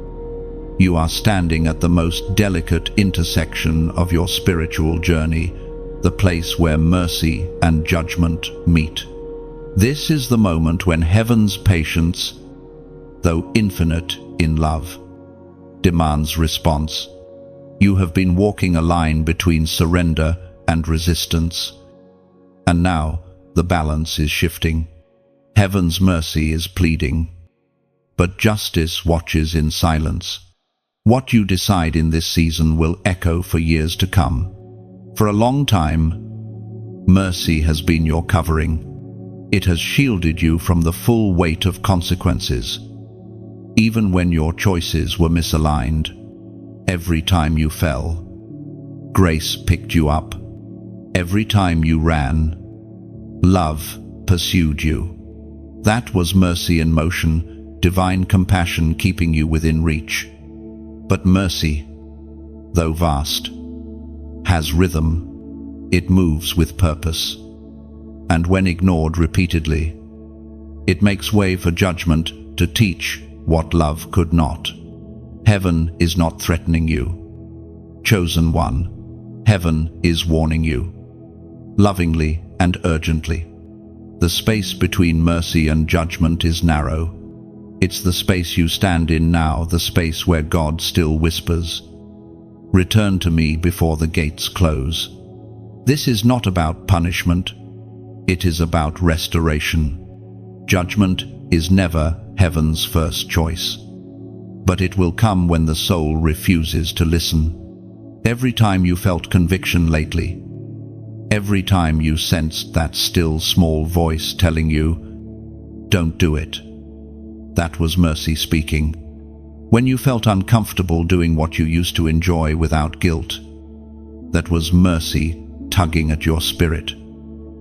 you are standing at the most delicate intersection of your spiritual journey, the place where mercy and judgment meet. This is the moment when heaven's patience, though infinite in love, demands response. You have been walking a line between surrender and resistance, and now the balance is shifting. Heaven's mercy is pleading, but justice watches in silence. What you decide in this season will echo for years to come. For a long time, mercy has been your covering. It has shielded you from the full weight of consequences. Even when your choices were misaligned, every time you fell, grace picked you up. Every time you ran, love pursued you. That was mercy in motion, divine compassion keeping you within reach. But mercy, though vast, has rhythm. It moves with purpose. And when ignored repeatedly, it makes way for judgment to teach what love could not. Heaven is not threatening you. Chosen one, heaven is warning you, lovingly and urgently. The space between mercy and judgment is narrow. It's the space you stand in now, the space where God still whispers, "Return to me before the gates close." This is not about punishment. It is about restoration. Judgment is never heaven's first choice, but it will come when the soul refuses to listen. Every time you felt conviction lately, every time you sensed that still small voice telling you, "Don't do it," that was mercy speaking. When you felt uncomfortable doing what you used to enjoy without guilt, that was mercy tugging at your spirit.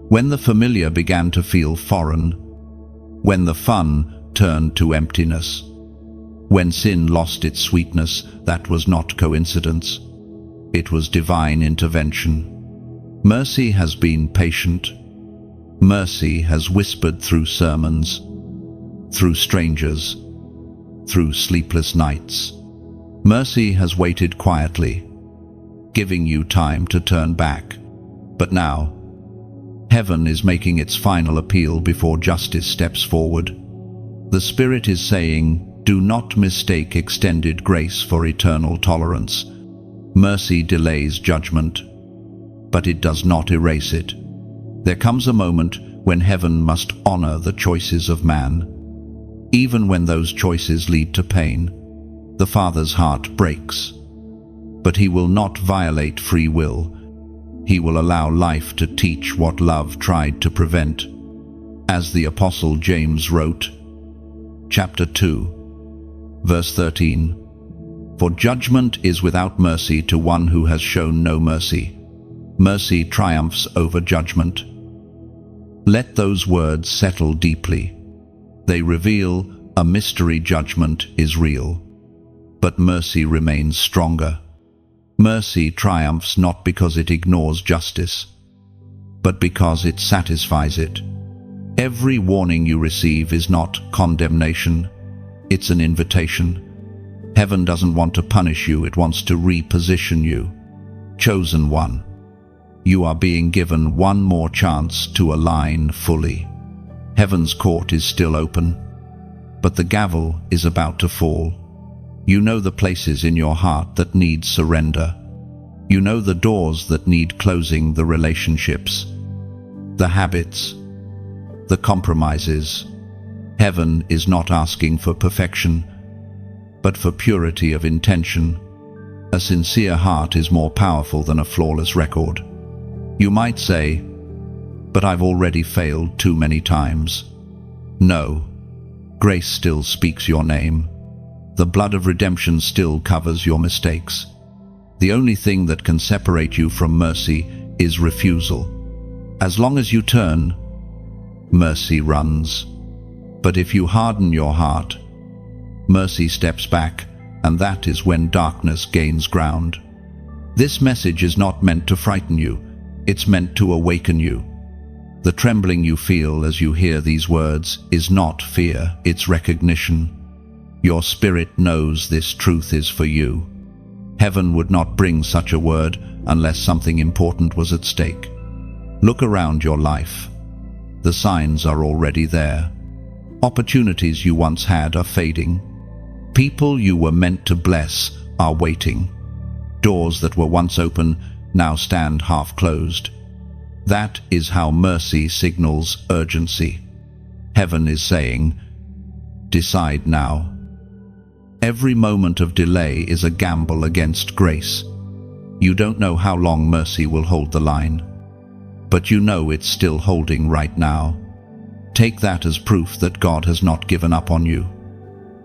When the familiar began to feel foreign, when the fun turned to emptiness, when sin lost its sweetness, that was not coincidence. It was divine intervention. Mercy has been patient. Mercy has whispered through sermons, through strangers, through sleepless nights. Mercy has waited quietly, giving you time to turn back. But now, heaven is making its final appeal before justice steps forward. The Spirit is saying, do not mistake extended grace for eternal tolerance. Mercy delays judgment, but it does not erase it. There comes a moment when heaven must honor the choices of man. Even when those choices lead to pain, the Father's heart breaks. But he will not violate free will. He will allow life to teach what love tried to prevent. As the Apostle James wrote, chapter 2, verse 13, "For judgment is without mercy to one who has shown no mercy. Mercy triumphs over judgment." Let those words settle deeply. They reveal a mystery. Judgment is real, but mercy remains stronger. Mercy triumphs not because it ignores justice, but because it satisfies it. Every warning you receive is not condemnation, it's an invitation. Heaven doesn't want to punish you, it wants to reposition you. Chosen one, you are being given one more chance to align fully. Heaven's court is still open, but the gavel is about to fall. You know the places in your heart that need surrender. You know the doors that need closing, the relationships, the habits, the compromises. Heaven is not asking for perfection, but for purity of intention. A sincere heart is more powerful than a flawless record. You might say, "But I've already failed too many times." No, grace still speaks your name. The blood of redemption still covers your mistakes. The only thing that can separate you from mercy is refusal. As long as you turn, mercy runs. But if you harden your heart, mercy steps back, and that is when darkness gains ground. This message is not meant to frighten you, it's meant to awaken you. The trembling you feel as you hear these words is not fear, it's recognition. Your spirit knows this truth is for you. Heaven would not bring such a word unless something important was at stake. Look around your life. The signs are already there. Opportunities you once had are fading. People you were meant to bless are waiting. Doors that were once open now stand half closed. That is how mercy signals urgency. Heaven is saying, decide now. Every moment of delay is a gamble against grace. You don't know how long mercy will hold the line, but you know it's still holding right now. Take that as proof that God has not given up on you.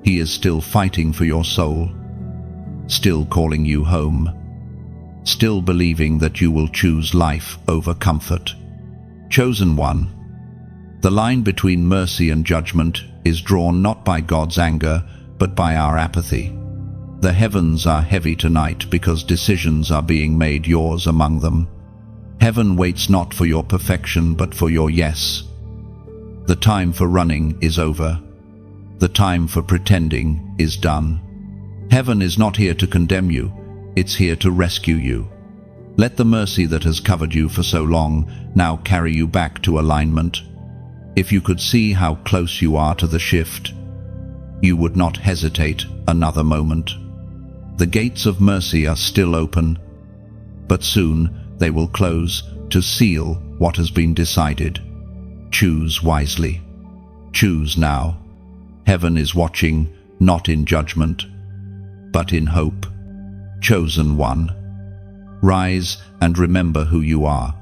He is still fighting for your soul, still calling you home, still believing that you will choose life over comfort. Chosen one, the line between mercy and judgment is drawn not by God's anger, but by our apathy. The heavens are heavy tonight because decisions are being made, yours among them. Heaven waits not for your perfection, but for your yes. The time for running is over. The time for pretending is done. Heaven is not here to condemn you, it's here to rescue you. Let the mercy that has covered you for so long now carry you back to alignment. If you could see how close you are to the shift, you would not hesitate another moment. The gates of mercy are still open, but soon they will close to seal what has been decided. Choose wisely. Choose now. Heaven is watching, not in judgment, but in hope. Chosen one, rise and remember who you are.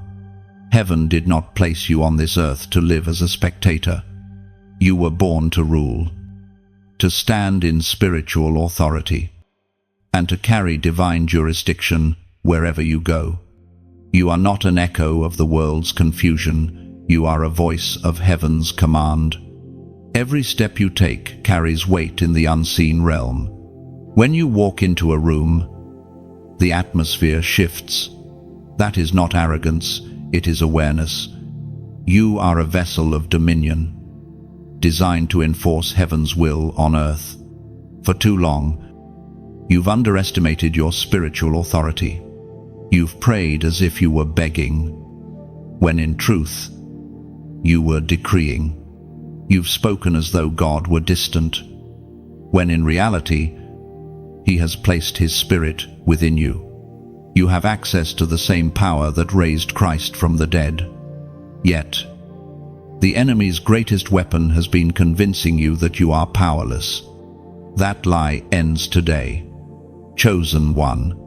Heaven did not place you on this earth to live as a spectator. You were born to rule, to stand in spiritual authority, and to carry divine jurisdiction wherever you go. You are not an echo of the world's confusion, you are a voice of heaven's command. Every step you take carries weight in the unseen realm. When you walk into a room, the atmosphere shifts. That is not arrogance, it is awareness. You are a vessel of dominion, designed to enforce heaven's will on earth. For too long, you've underestimated your spiritual authority. You've prayed as if you were begging, when in truth, you were decreeing. You've spoken as though God were distant, when in reality, He has placed His Spirit within you. You have access to the same power that raised Christ from the dead. Yet, the enemy's greatest weapon has been convincing you that you are powerless. That lie ends today. Chosen one.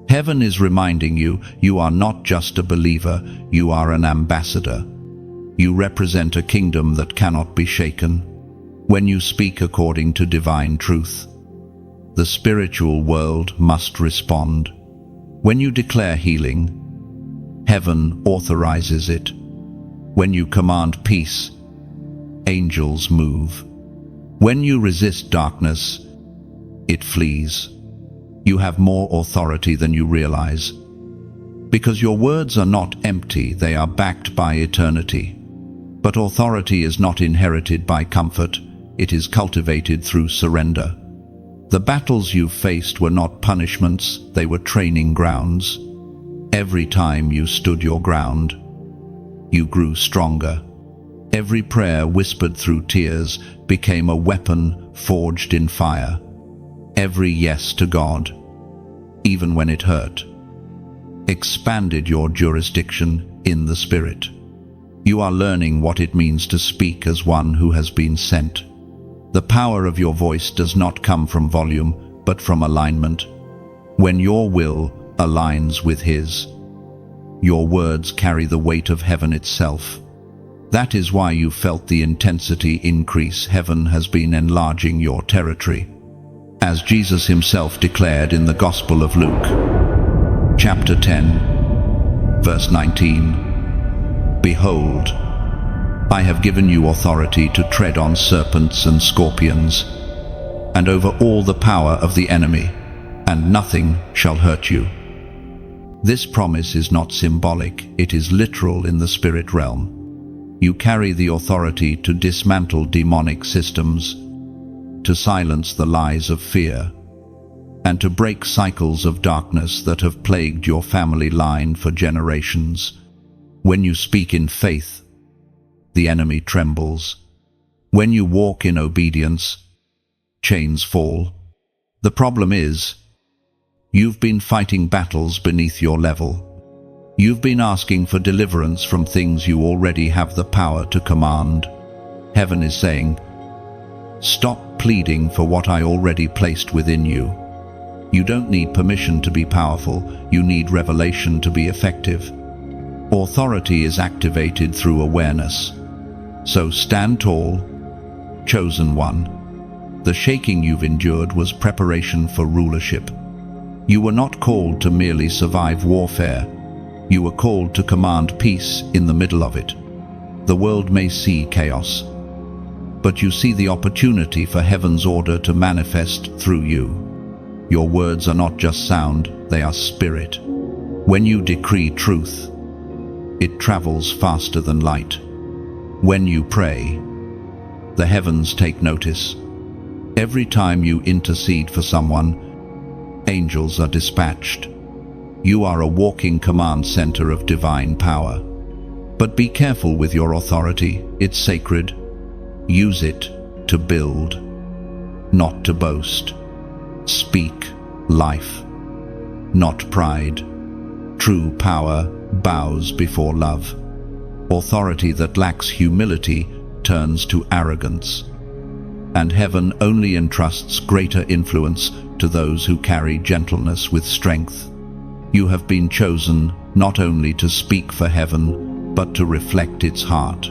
Heaven is reminding you, you are not just a believer, you are an ambassador. You represent a kingdom that cannot be shaken. When you speak according to divine truth, the spiritual world must respond. When you declare healing, heaven authorizes it. When you command peace, angels move. When you resist darkness, it flees. You have more authority than you realize. Because your words are not empty, they are backed by eternity. But authority is not inherited by comfort, it is cultivated through surrender. The battles you faced were not punishments, they were training grounds. Every time you stood your ground, you grew stronger. Every prayer whispered through tears became a weapon forged in fire. Every yes to God, even when it hurt, expanded your jurisdiction in the Spirit. You are learning what it means to speak as one who has been sent. The power of your voice does not come from volume, but from alignment. When your will aligns with His, your words carry the weight of heaven itself. That is why you felt the intensity increase. Heaven has been enlarging your territory. As Jesus Himself declared in the Gospel of Luke, chapter 10, verse 19, "Behold, I have given you authority to tread on serpents and scorpions, and over all the power of the enemy, and nothing shall hurt you." This promise is not symbolic, it is literal in the spirit realm. You carry the authority to dismantle demonic systems, to silence the lies of fear, and to break cycles of darkness that have plagued your family line for generations. When you speak in faith, the enemy trembles. When you walk in obedience, chains fall. The problem is, you've been fighting battles beneath your level. You've been asking for deliverance from things you already have the power to command. Heaven is saying, stop pleading for what I already placed within you. You don't need permission to be powerful, you need revelation to be effective. Authority is activated through awareness. So stand tall, chosen one. The shaking you've endured was preparation for rulership. You were not called to merely survive warfare. You were called to command peace in the middle of it. The world may see chaos, but you see the opportunity for heaven's order to manifest through you. Your words are not just sound, they are spirit. When you decree truth, it travels faster than light. When you pray, the heavens take notice. Every time you intercede for someone, angels are dispatched. You are a walking command center of divine power. But be careful with your authority, it's sacred. Use it to build, not to boast. Speak life, not pride. True power bows before love. Authority that lacks humility turns to arrogance. And heaven only entrusts greater influence to those who carry gentleness with strength. You have been chosen not only to speak for heaven, but to reflect its heart.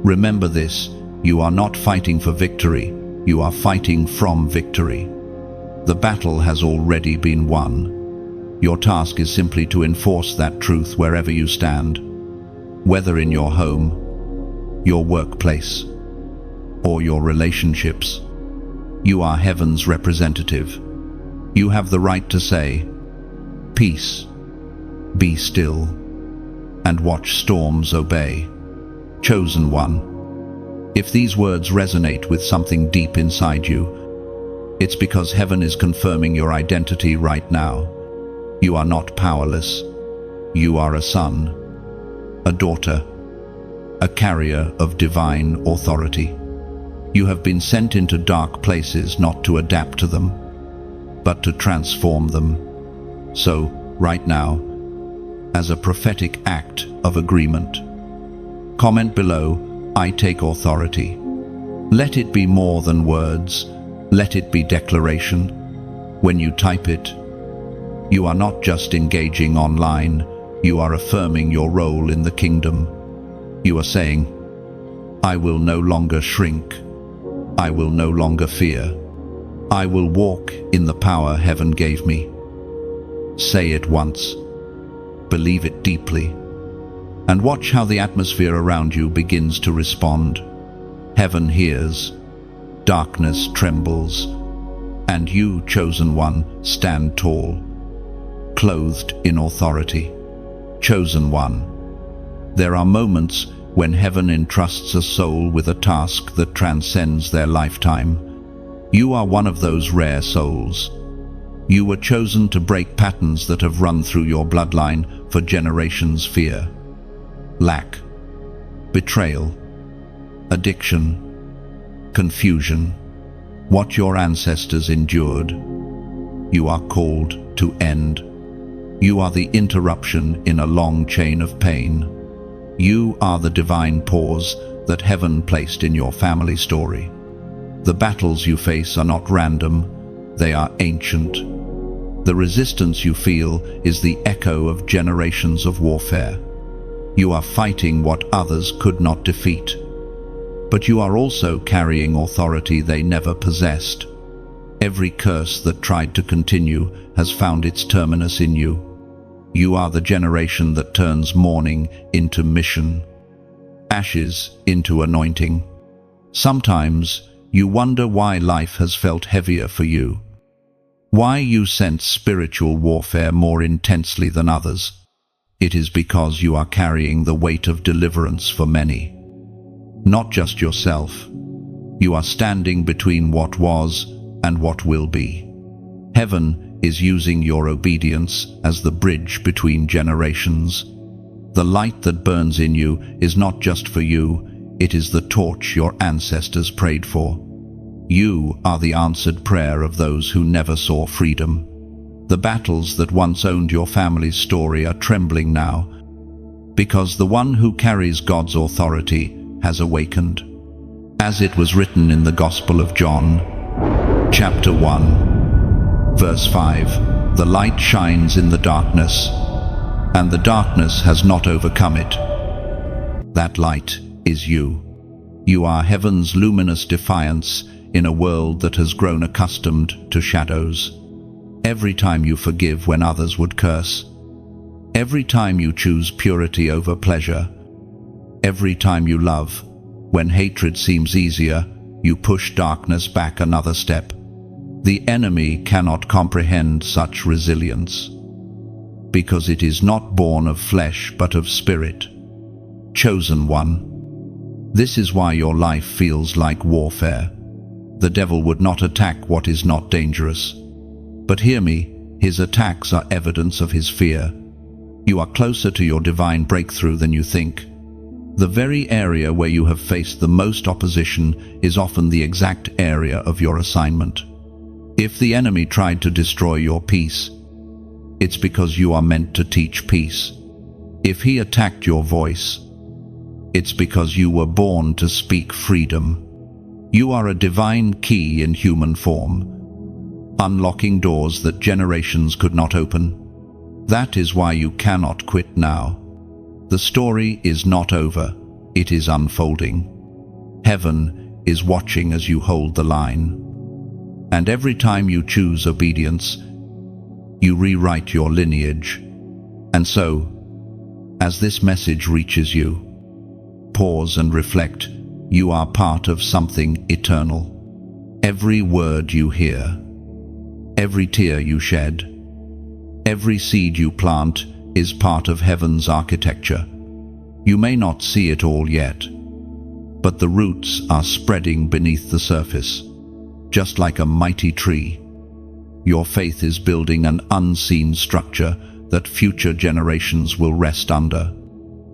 Remember this, you are not fighting for victory, you are fighting from victory. The battle has already been won. Your task is simply to enforce that truth wherever you stand. Whether in your home, your workplace, or your relationships, you are heaven's representative. You have the right to say, "Peace, be still, and watch storms obey." Chosen one. If these words resonate with something deep inside you, it's because heaven is confirming your identity right now. You are not powerless. You are a son, a daughter, a carrier of divine authority. You have been sent into dark places not to adapt to them, but to transform them. So, right now, as a prophetic act of agreement, Comment below, "I take authority." Let it be more than words. Let it be declaration. When you type it, you are not just engaging online, you are affirming your role in the kingdom. You are saying, "I will no longer shrink. I will no longer fear. I will walk in the power heaven gave me." Say it once. Believe it deeply. And watch how the atmosphere around you begins to respond. Heaven hears. Darkness trembles. And you, chosen one, stand tall, clothed in authority. Chosen one. There are moments when heaven entrusts a soul with a task that transcends their lifetime. You are one of those rare souls. You were chosen to break patterns that have run through your bloodline for generations: fear, lack, betrayal, addiction, confusion. What your ancestors endured, you are called to end. You are the interruption in a long chain of pain. You are the divine pause that heaven placed in your family story. The battles you face are not random, they are ancient. The resistance you feel is the echo of generations of warfare. You are fighting what others could not defeat. But you are also carrying authority they never possessed. Every curse that tried to continue has found its terminus in you. You are the generation that turns mourning into mission, ashes into anointing. Sometimes you wonder why life has felt heavier for you, why you sense spiritual warfare more intensely than others. It is because you are carrying the weight of deliverance for many. Not just yourself. You are standing between what was and what will be. Heaven is using your obedience as the bridge between generations. The light that burns in you is not just for you, it is the torch your ancestors prayed for. You are the answered prayer of those who never saw freedom. The battles that once owned your family's story are trembling now, because the one who carries God's authority has awakened. As it was written in the Gospel of John, chapter 1, verse 5, "The light shines in the darkness, and the darkness has not overcome it." That light is you. You are heaven's luminous defiance in a world that has grown accustomed to shadows. Every time you forgive when others would curse, every time you choose purity over pleasure, every time you love when hatred seems easier, you push darkness back another step. The enemy cannot comprehend such resilience, because it is not born of flesh but of spirit. Chosen one. This is why your life feels like warfare. The devil would not attack what is not dangerous. But hear me, his attacks are evidence of his fear. You are closer to your divine breakthrough than you think. The very area where you have faced the most opposition is often the exact area of your assignment. If the enemy tried to destroy your peace, it's because you are meant to teach peace. If he attacked your voice, it's because you were born to speak freedom. You are a divine key in human form, unlocking doors that generations could not open. That is why you cannot quit now. The story is not over, it is unfolding. Heaven is watching as you hold the line. And every time you choose obedience, you rewrite your lineage. And so, as this message reaches you, pause and reflect. You are part of something eternal. Every word you hear, every tear you shed, every seed you plant is part of heaven's architecture. You may not see it all yet, but the roots are spreading beneath the surface, just like a mighty tree. Your faith is building an unseen structure that future generations will rest under.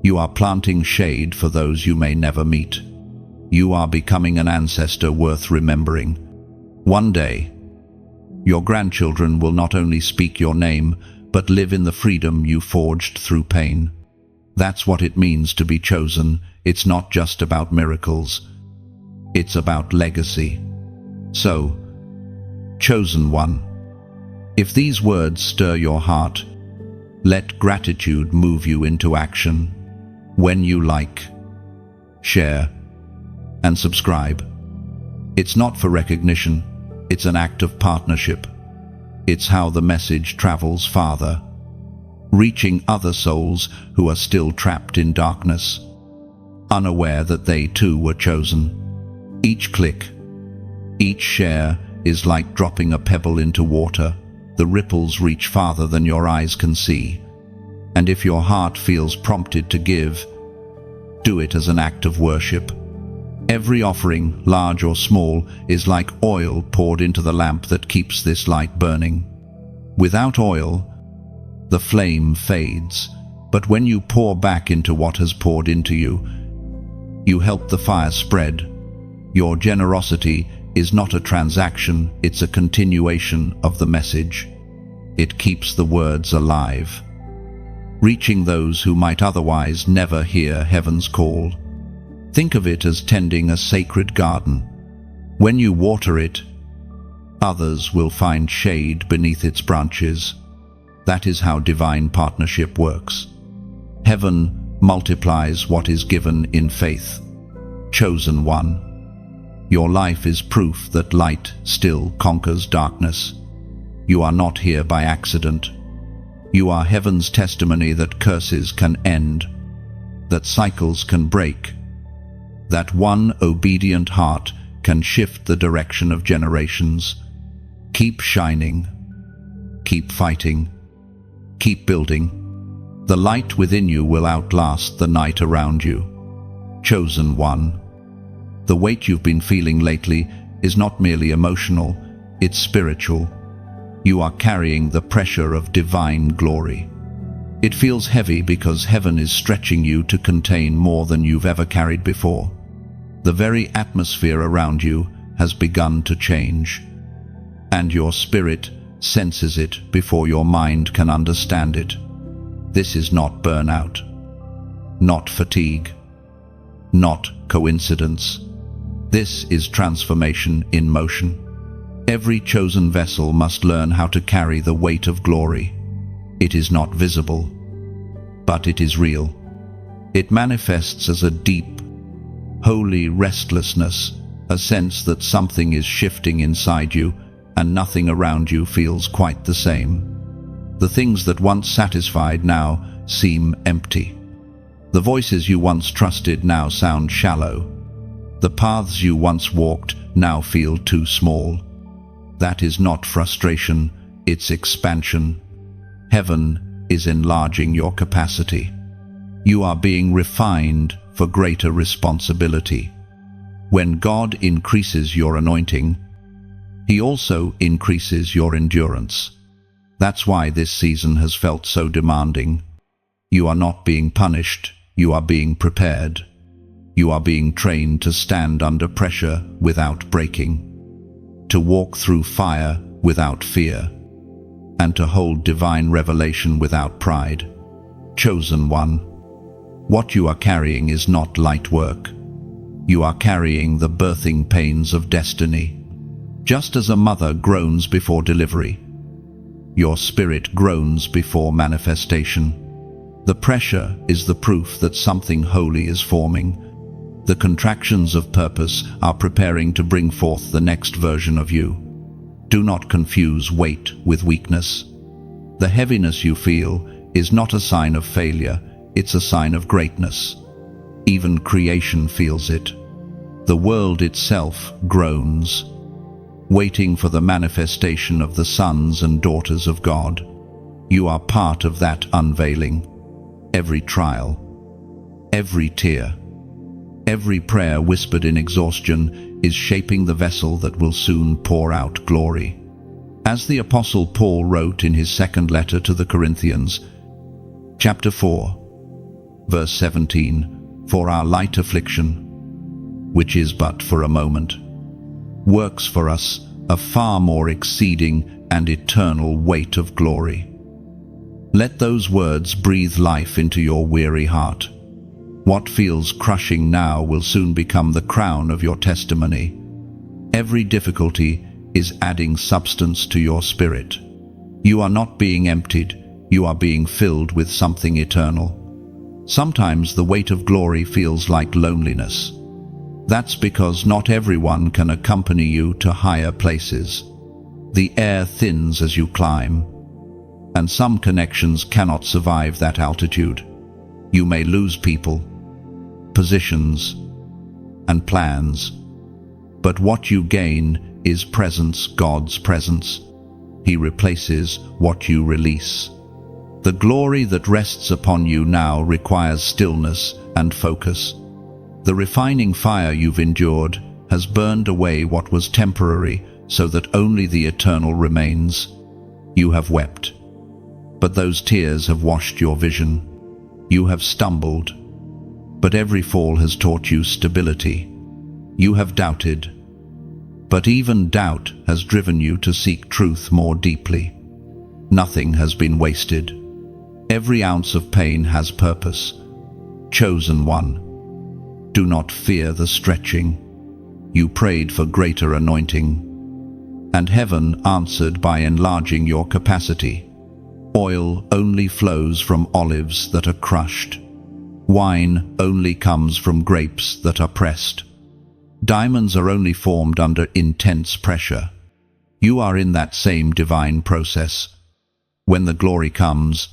You are planting shade for those you may never meet. You are becoming an ancestor worth remembering. One day, your grandchildren will not only speak your name, but live in the freedom you forged through pain. That's what it means to be chosen. It's not just about miracles. It's about legacy. So, chosen one, if these words stir your heart, let gratitude move you into action. When you like, share, and subscribe, it's not for recognition, it's an act of partnership. It's how the message travels farther, reaching other souls who are still trapped in darkness, unaware that they too were chosen. Each click, each share is like dropping a pebble into water. The ripples reach farther than your eyes can see. And if your heart feels prompted to give, do it as an act of worship. Every offering, large or small, is like oil poured into the lamp that keeps this light burning. Without oil, the flame fades, but when you pour back into what has poured into you, you help the fire spread. Your generosity is not a transaction, it's a continuation of the message. It keeps the words alive, reaching those who might otherwise never hear heaven's call. Think of it as tending a sacred garden. When you water it, others will find shade beneath its branches. That is how divine partnership works. Heaven multiplies what is given in faith. Chosen one, your life is proof that light still conquers darkness. You are not here by accident. You are heaven's testimony that curses can end, that cycles can break, that one obedient heart can shift the direction of generations. Keep shining, keep fighting, keep building. The light within you will outlast the night around you. Chosen one, the weight you've been feeling lately is not merely emotional, it's spiritual. You are carrying the pressure of divine glory. It feels heavy because heaven is stretching you to contain more than you've ever carried before. The very atmosphere around you has begun to change, and your spirit senses it before your mind can understand it. This is not burnout, not fatigue, not coincidence. This is transformation in motion. Every chosen vessel must learn how to carry the weight of glory. It is not visible, but it is real. It manifests as a deep, holy restlessness, a sense that something is shifting inside you and nothing around you feels quite the same. The things that once satisfied now seem empty. The voices you once trusted now sound shallow. The paths you once walked now feel too small. That is not frustration, it's expansion. Heaven is enlarging your capacity. You are being refined for greater responsibility. When God increases your anointing, He also increases your endurance. That's why this season has felt so demanding. You are not being punished, you are being prepared. You are being trained to stand under pressure without breaking, to walk through fire without fear, and to hold divine revelation without pride. Chosen one, what you are carrying is not light work. You are carrying the birthing pains of destiny. Just as a mother groans before delivery, your spirit groans before manifestation. The pressure is the proof that something holy is forming. The contractions of purpose are preparing to bring forth the next version of you. Do not confuse weight with weakness. The heaviness you feel is not a sign of failure, it's a sign of greatness. Even creation feels it. The world itself groans, waiting for the manifestation of the sons and daughters of God. You are part of that unveiling. Every trial, every tear, every prayer whispered in exhaustion is shaping the vessel that will soon pour out glory. As the Apostle Paul wrote in his second letter to the Corinthians, chapter 4, verse 17, "For our light affliction, which is but for a moment, works for us a far more exceeding and eternal weight of glory." Let those words breathe life into your weary heart. What feels crushing now will soon become the crown of your testimony. Every difficulty is adding substance to your spirit. You are not being emptied, you are being filled with something eternal. Sometimes the weight of glory feels like loneliness. That's because not everyone can accompany you to higher places. The air thins as you climb, and some connections cannot survive that altitude. You may lose people, positions, and plans, but what you gain is presence, God's presence. He replaces what you release. The glory that rests upon you now requires stillness and focus. The refining fire you've endured has burned away what was temporary so that only the eternal remains. You have wept, but those tears have washed your vision. You have stumbled, but every fall has taught you stability. You have doubted, but even doubt has driven you to seek truth more deeply. Nothing has been wasted. Every ounce of pain has purpose. Chosen one, do not fear the stretching. You prayed for greater anointing, and heaven answered by enlarging your capacity. Oil only flows from olives that are crushed. Wine only comes from grapes that are pressed. Diamonds are only formed under intense pressure. You are in that same divine process. When the glory comes,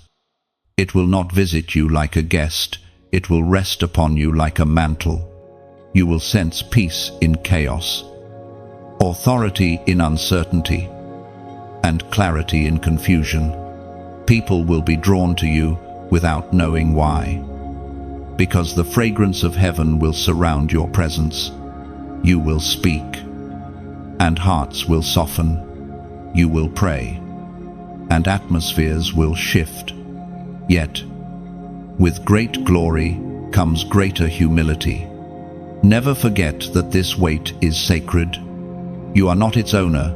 it will not visit you like a guest, it will rest upon you like a mantle. You will sense peace in chaos, authority in uncertainty, and clarity in confusion. People will be drawn to you without knowing why, because the fragrance of heaven will surround your presence. You will speak, and hearts will soften. You will pray, and atmospheres will shift. Yet, with great glory comes greater humility. Never forget that this weight is sacred. You are not its owner,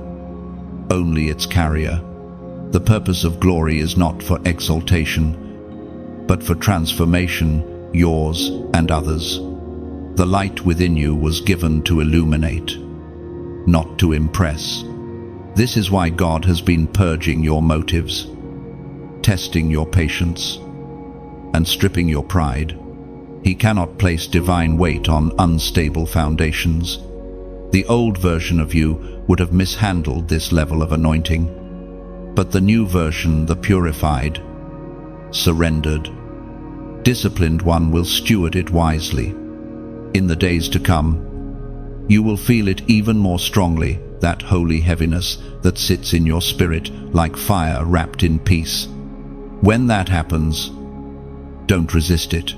only its carrier. The purpose of glory is not for exaltation, but for transformation, yours and others. The light within you was given to illuminate, not to impress. This is why God has been purging your motives, testing your patience, and stripping your pride. He cannot place divine weight on unstable foundations. The old version of you would have mishandled this level of anointing, but the new version, the purified, surrendered, disciplined one will steward it wisely. In the days to come, you will feel it even more strongly, that holy heaviness that sits in your spirit like fire wrapped in peace. When that happens, don't resist it.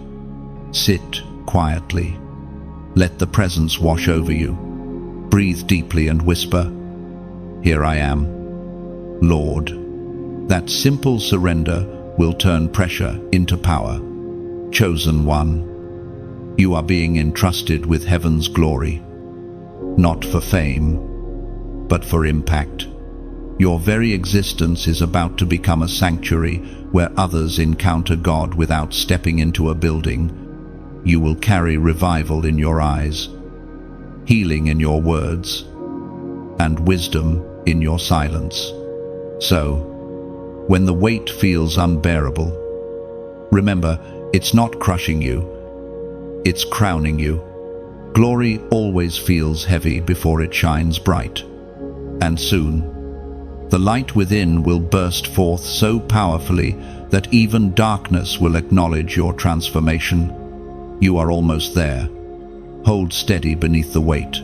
Sit quietly. Let the presence wash over you. Breathe deeply and whisper, "Here I am, Lord." That simple surrender will turn pressure into power. Chosen one, you are being entrusted with heaven's glory, not for fame, but for impact. Your very existence is about to become a sanctuary where others encounter God without stepping into a building. You will carry revival in your eyes, healing in your words, and wisdom in your silence. So, when the weight feels unbearable, remember, it's not crushing you, it's crowning you. Glory always feels heavy before it shines bright. And soon, the light within will burst forth so powerfully that even darkness will acknowledge your transformation. You are almost there. Hold steady beneath the weight.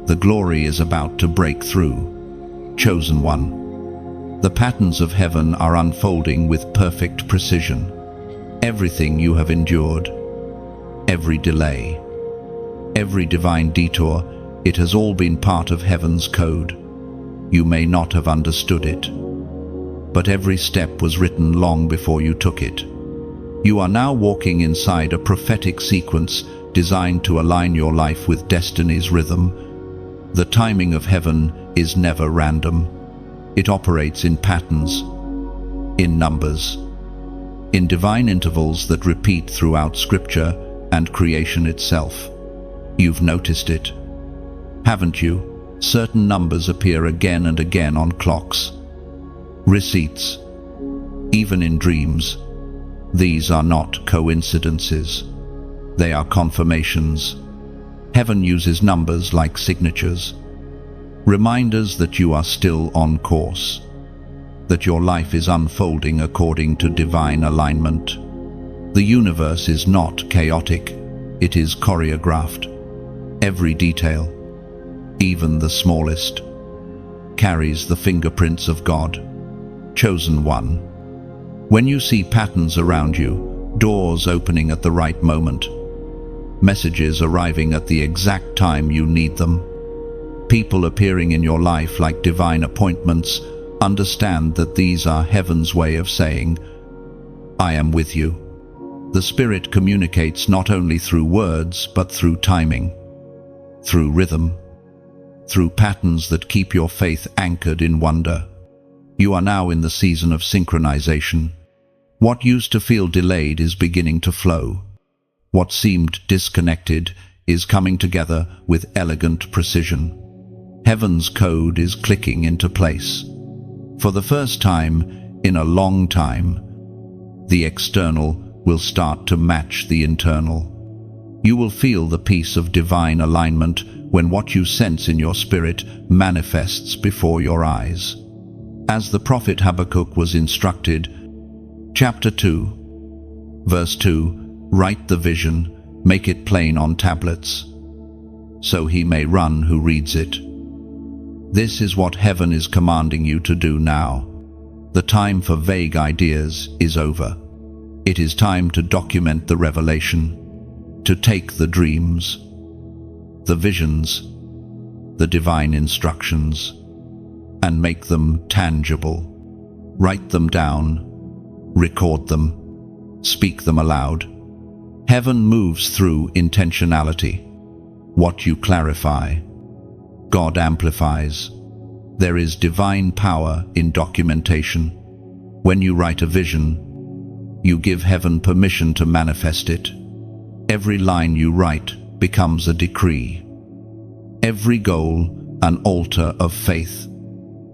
The glory is about to break through. Chosen one, the patterns of heaven are unfolding with perfect precision. Everything you have endured, every delay, every divine detour, it has all been part of heaven's code. You may not have understood it, but every step was written long before you took it. You are now walking inside a prophetic sequence designed to align your life with destiny's rhythm. The timing of heaven is never random. It operates in patterns, in numbers, in divine intervals that repeat throughout Scripture and creation itself. You've noticed it, haven't you? Certain numbers appear again and again on clocks, receipts, even in dreams. These are not coincidences. They are confirmations. Heaven uses numbers like signatures, reminders that you are still on course, that your life is unfolding according to divine alignment. The universe is not chaotic, it is choreographed. Every detail, even the smallest, carries the fingerprints of God. Chosen one. When you see patterns around you, doors opening at the right moment, messages arriving at the exact time you need them, people appearing in your life like divine appointments, understand that these are heaven's way of saying, I am with you. The Spirit communicates not only through words, but through timing, through rhythm, through patterns that keep your faith anchored in wonder. You are now in the season of synchronization. What used to feel delayed is beginning to flow. What seemed disconnected is coming together with elegant precision. Heaven's code is clicking into place. For the first time in a long time, the external will start to match the internal. You will feel the peace of divine alignment when what you sense in your spirit manifests before your eyes. As the prophet Habakkuk was instructed, chapter 2, verse 2, write the vision, make it plain on tablets, so he may run who reads it. This is what heaven is commanding you to do now. The time for vague ideas is over. It is time to document the revelation, to take the dreams, the visions, the divine instructions, and make them tangible. Write them down, record them, speak them aloud. Heaven moves through intentionality. What you clarify, God amplifies. There is divine power in documentation. When you write a vision, you give heaven permission to manifest it. Every line you write becomes a decree. Every goal, an altar of faith.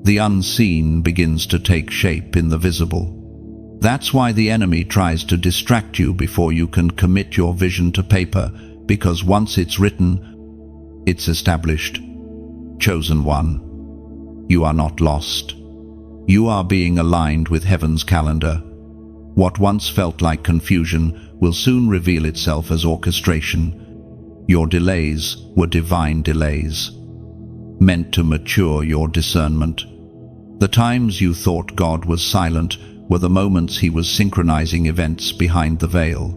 The unseen begins to take shape in the visible. That's why the enemy tries to distract you before you can commit your vision to paper, because once it's written, it's established. Chosen one, you are not lost. You are being aligned with heaven's calendar. What once felt like confusion will soon reveal itself as orchestration. Your delays were divine delays, meant to mature your discernment. The times you thought God was silent were the moments he was synchronizing events behind the veil.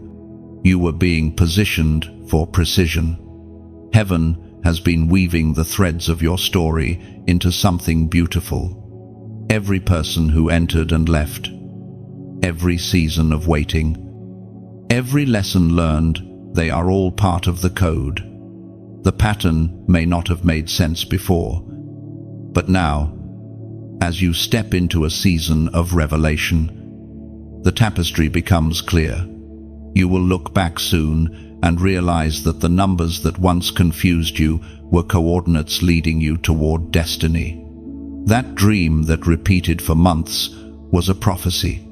You were being positioned for precision. Heaven has been weaving the threads of your story into something beautiful. Every person who entered and left, every season of waiting, every lesson learned, they are all part of the code. The pattern may not have made sense before, but now, as you step into a season of revelation, the tapestry becomes clear. You will look back soon and realize that the numbers that once confused you were coordinates leading you toward destiny. That dream that repeated for months was a prophecy.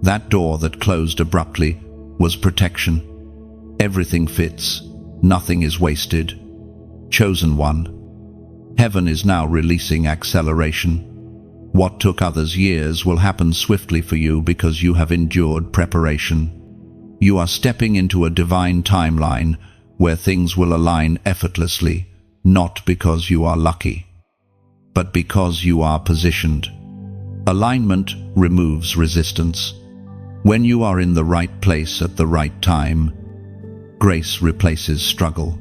That door that closed abruptly was protection. Everything fits. Nothing is wasted. Chosen one. Heaven is now releasing acceleration. What took others years will happen swiftly for you because you have endured preparation. You are stepping into a divine timeline where things will align effortlessly, not because you are lucky, but because you are positioned. Alignment removes resistance. When you are in the right place at the right time, grace replaces struggle.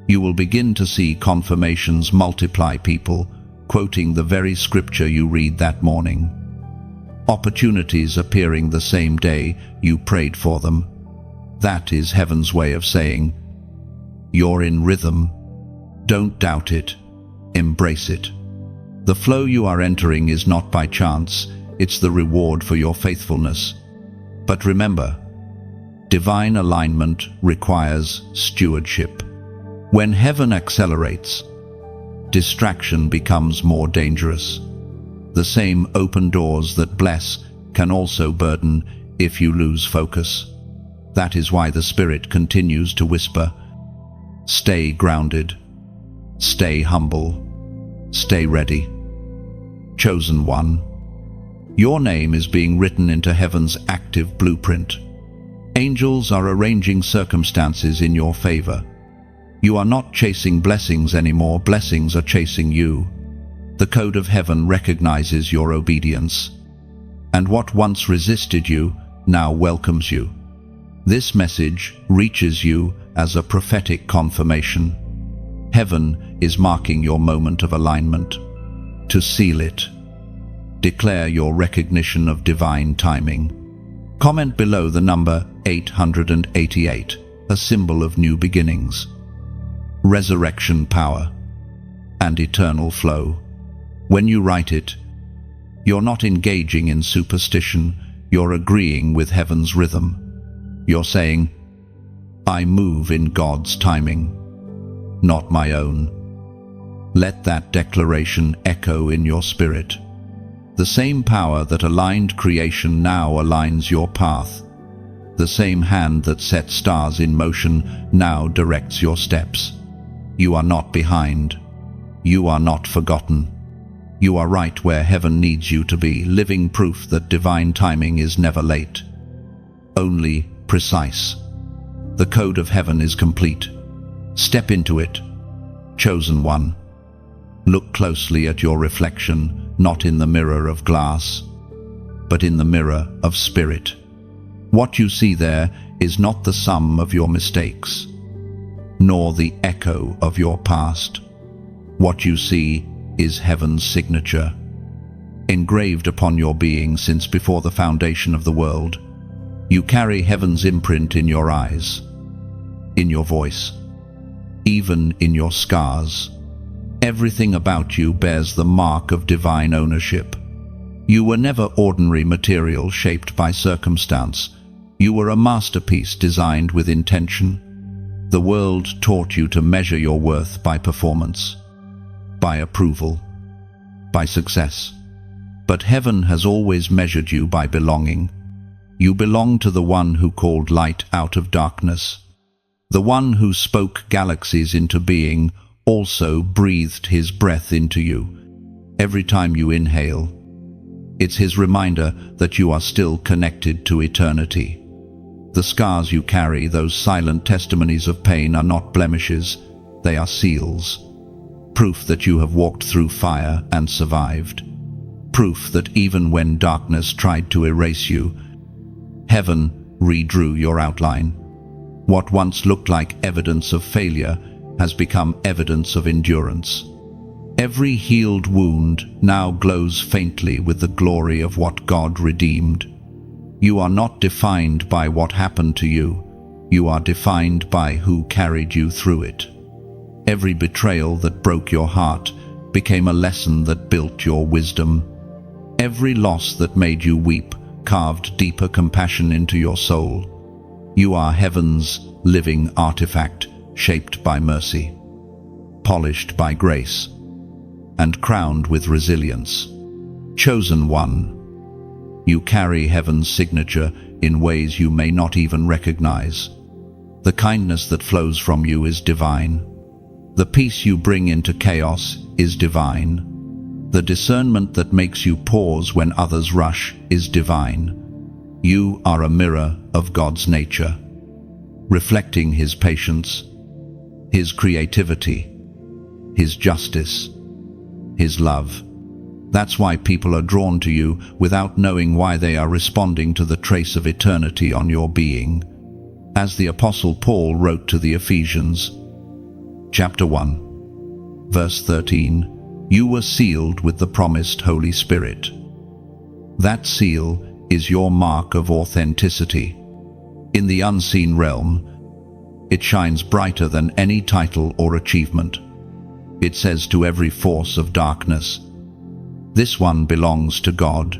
You will begin to see confirmations multiply people, quoting the very scripture you read that morning. Opportunities appearing the same day you prayed for them. That is heaven's way of saying, you're in rhythm. Don't doubt it. Embrace it. The flow you are entering is not by chance, it's the reward for your faithfulness. But remember, divine alignment requires stewardship. When heaven accelerates, distraction becomes more dangerous. The same open doors that bless can also burden if you lose focus. That is why the Spirit continues to whisper, stay grounded, stay humble, stay ready. Chosen one, your name is being written into heaven's active blueprint. Angels are arranging circumstances in your favor. You are not chasing blessings anymore, blessings are chasing you. The code of heaven recognizes your obedience, and what once resisted you now welcomes you. This message reaches you as a prophetic confirmation. Heaven is marking your moment of alignment. To seal it, declare your recognition of divine timing. Comment below the number 888, a symbol of new beginnings, resurrection power, and eternal flow. When you write it, you're not engaging in superstition, you're agreeing with heaven's rhythm. You're saying, I move in God's timing, not my own. Let that declaration echo in your spirit. The same power that aligned creation now aligns your path. The same hand that set stars in motion now directs your steps. You are not behind. You are not forgotten. You are right where heaven needs you to be, living proof that divine timing is never late, only precise. The code of heaven is complete. Step into it, chosen one. Look closely at your reflection, not in the mirror of glass, but in the mirror of spirit. What you see there is not the sum of your mistakes, nor the echo of your past. What you see is heaven's signature, engraved upon your being since before the foundation of the world. You carry heaven's imprint in your eyes, in your voice, even in your scars. Everything about you bears the mark of divine ownership. You were never ordinary material shaped by circumstance. You were a masterpiece designed with intention. The world taught you to measure your worth by performance, by approval, by success. But heaven has always measured you by belonging. You belong to the one who called light out of darkness. The one who spoke galaxies into being also breathed his breath into you. Every time you inhale, it's his reminder that you are still connected to eternity. The scars you carry, those silent testimonies of pain, are not blemishes, they are seals. Proof that you have walked through fire and survived. Proof that even when darkness tried to erase you, heaven redrew your outline. What once looked like evidence of failure has become evidence of endurance. Every healed wound now glows faintly with the glory of what God redeemed. You are not defined by what happened to you. You are defined by who carried you through it. Every betrayal that broke your heart became a lesson that built your wisdom. Every loss that made you weep carved deeper compassion into your soul. You are heaven's living artifact, shaped by mercy, polished by grace, and crowned with resilience. Chosen one, you carry heaven's signature in ways you may not even recognize. The kindness that flows from you is divine. The peace you bring into chaos is divine. The discernment that makes you pause when others rush is divine. You are a mirror of God's nature, reflecting his patience, his creativity, his justice, his love. That's why people are drawn to you without knowing why. They are responding to the trace of eternity on your being. As the Apostle Paul wrote to the Ephesians, chapter 1, verse 13, you were sealed with the promised Holy Spirit. That seal is your mark of authenticity. In the unseen realm, it shines brighter than any title or achievement. It says to every force of darkness, this one belongs to God.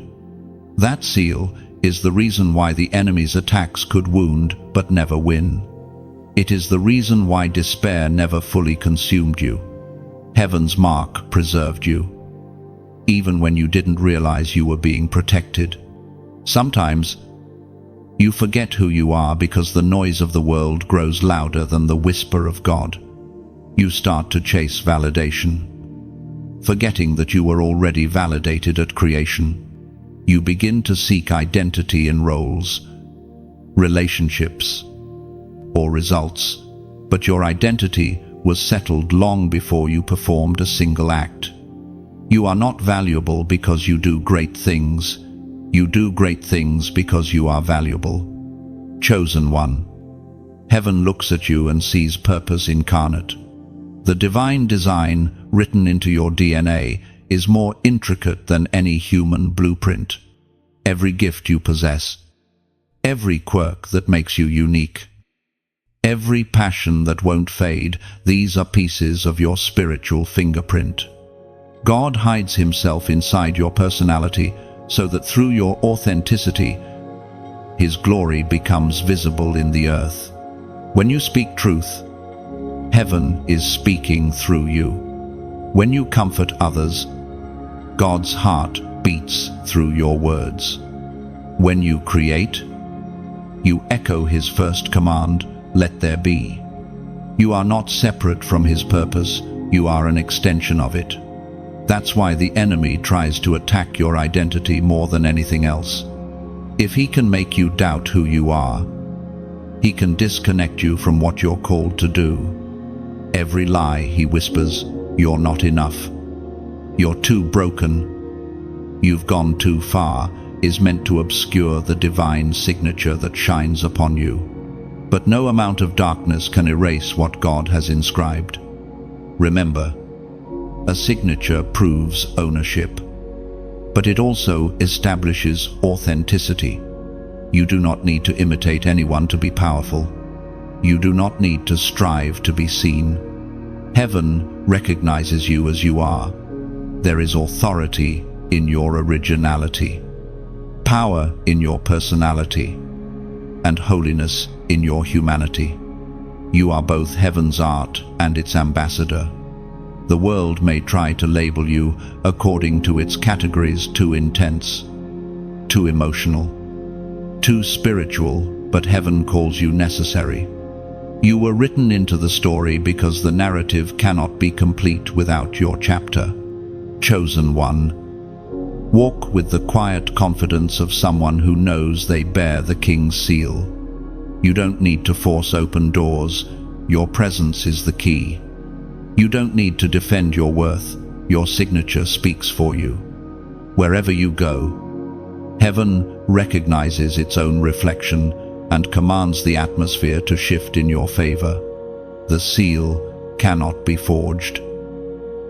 That seal is the reason why the enemy's attacks could wound but never win. It is the reason why despair never fully consumed you. Heaven's mark preserved you, even when you didn't realize you were being protected. Sometimes you forget who you are because the noise of the world grows louder than the whisper of God. You start to chase validation, forgetting that you were already validated at creation. You begin to seek identity in roles, relationships, or results, but your identity was settled long before you performed a single act. You are not valuable because you do great things. You do great things because you are valuable. Chosen one. Heaven looks at you and sees purpose incarnate. The divine design written into your DNA is more intricate than any human blueprint. Every gift you possess, every quirk that makes you unique, every passion that won't fade, these are pieces of your spiritual fingerprint. God hides himself inside your personality so that through your authenticity, his glory becomes visible in the earth. When you speak truth, heaven is speaking through you. When you comfort others, God's heart beats through your words. When you create, you echo his first command, let there be. You are not separate from his purpose, you are an extension of it. That's why the enemy tries to attack your identity more than anything else. If he can make you doubt who you are, he can disconnect you from what you're called to do. Every lie he whispers, you're not enough, you're too broken, you've gone too far, is meant to obscure the divine signature that shines upon you. But no amount of darkness can erase what God has inscribed. Remember, a signature proves ownership, but it also establishes authenticity. You do not need to imitate anyone to be powerful. You do not need to strive to be seen. Heaven recognizes you as you are. There is authority in your originality, power in your personality, and holiness in your humanity. You are both heaven's art and its ambassador. The world may try to label you according to its categories: too intense, too emotional, too spiritual, but heaven calls you necessary. You were written into the story because the narrative cannot be complete without your chapter. Chosen one. Walk with the quiet confidence of someone who knows they bear the King's seal. You don't need to force open doors. Your presence is the key. You don't need to defend your worth. Your signature speaks for you. Wherever you go, heaven recognizes its own reflection and commands the atmosphere to shift in your favor. The seal cannot be forged,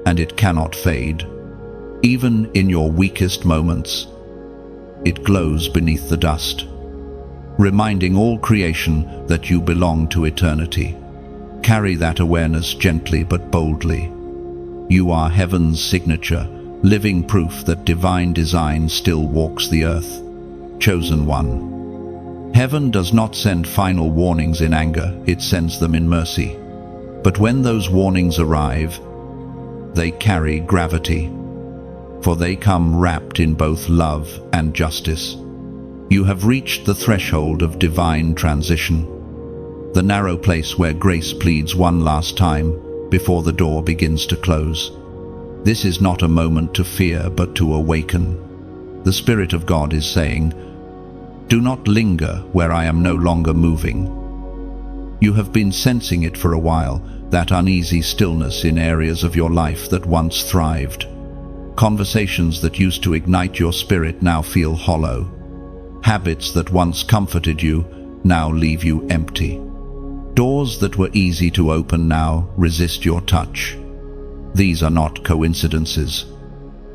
and it cannot fade. Even in your weakest moments, it glows beneath the dust, reminding all creation that you belong to eternity. Carry that awareness gently but boldly. You are heaven's signature, living proof that divine design still walks the earth. Chosen one. Heaven does not send final warnings in anger, it sends them in mercy. But when those warnings arrive, they carry gravity, for they come wrapped in both love and justice. You have reached the threshold of divine transition, the narrow place where grace pleads one last time before the door begins to close. This is not a moment to fear, but to awaken. The Spirit of God is saying, do not linger where I am no longer moving. You have been sensing it for a while, that uneasy stillness in areas of your life that once thrived. Conversations that used to ignite your spirit now feel hollow. Habits that once comforted you now leave you empty. Doors that were easy to open now resist your touch. These are not coincidences.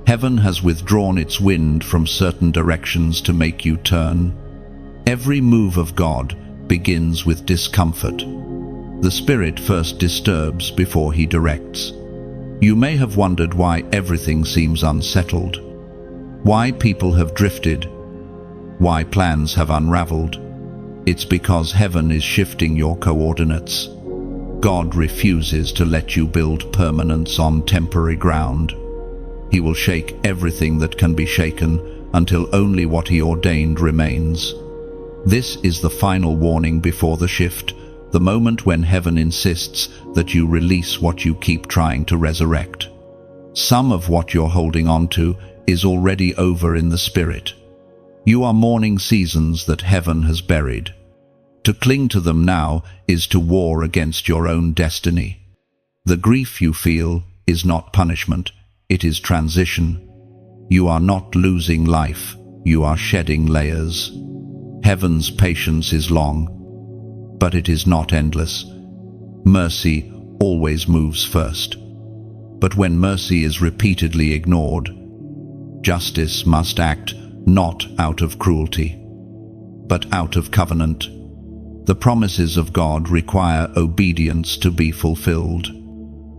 Heaven has withdrawn its wind from certain directions to make you turn. Every move of God begins with discomfort. The Spirit first disturbs before he directs. You may have wondered why everything seems unsettled, why people have drifted, Why plans have unraveled? It's because heaven is shifting your coordinates. God refuses to let you build permanence on temporary ground. He will shake everything that can be shaken until only what He ordained remains. This is the final warning before the shift, the moment when heaven insists that you release what you keep trying to resurrect. Some of what you're holding on to is already over in the spirit. You are mourning seasons that heaven has buried. To cling to them now is to war against your own destiny. The grief you feel is not punishment, it is transition. You are not losing life, you are shedding layers. Heaven's patience is long, but it is not endless. Mercy always moves first. But when mercy is repeatedly ignored, justice must act not out of cruelty, but out of covenant. The promises of God require obedience to be fulfilled.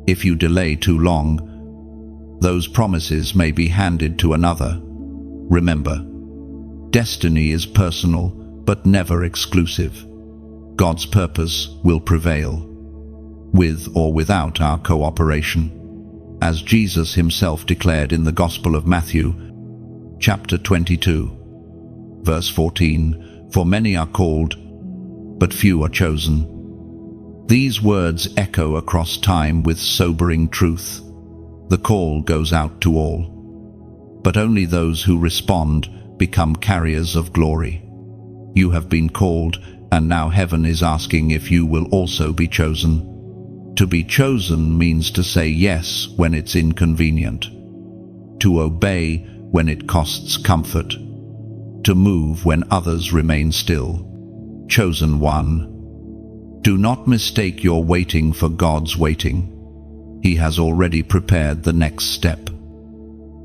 If you delay too long, those promises may be handed to another. Remember, destiny is personal, but never exclusive. God's purpose will prevail, with or without our cooperation. As Jesus Himself declared in the Gospel of Matthew, chapter 22, verse 14, "For many are called, but few are chosen." These words echo across time with sobering truth. The call goes out to all, but only those who respond become carriers of glory. You have been called, and now heaven is asking if you will also be chosen. To be chosen means to say yes when it's inconvenient, to obey when it costs comfort, to move when others remain still. Chosen one. Do not mistake your waiting for God's waiting. He has already prepared the next step.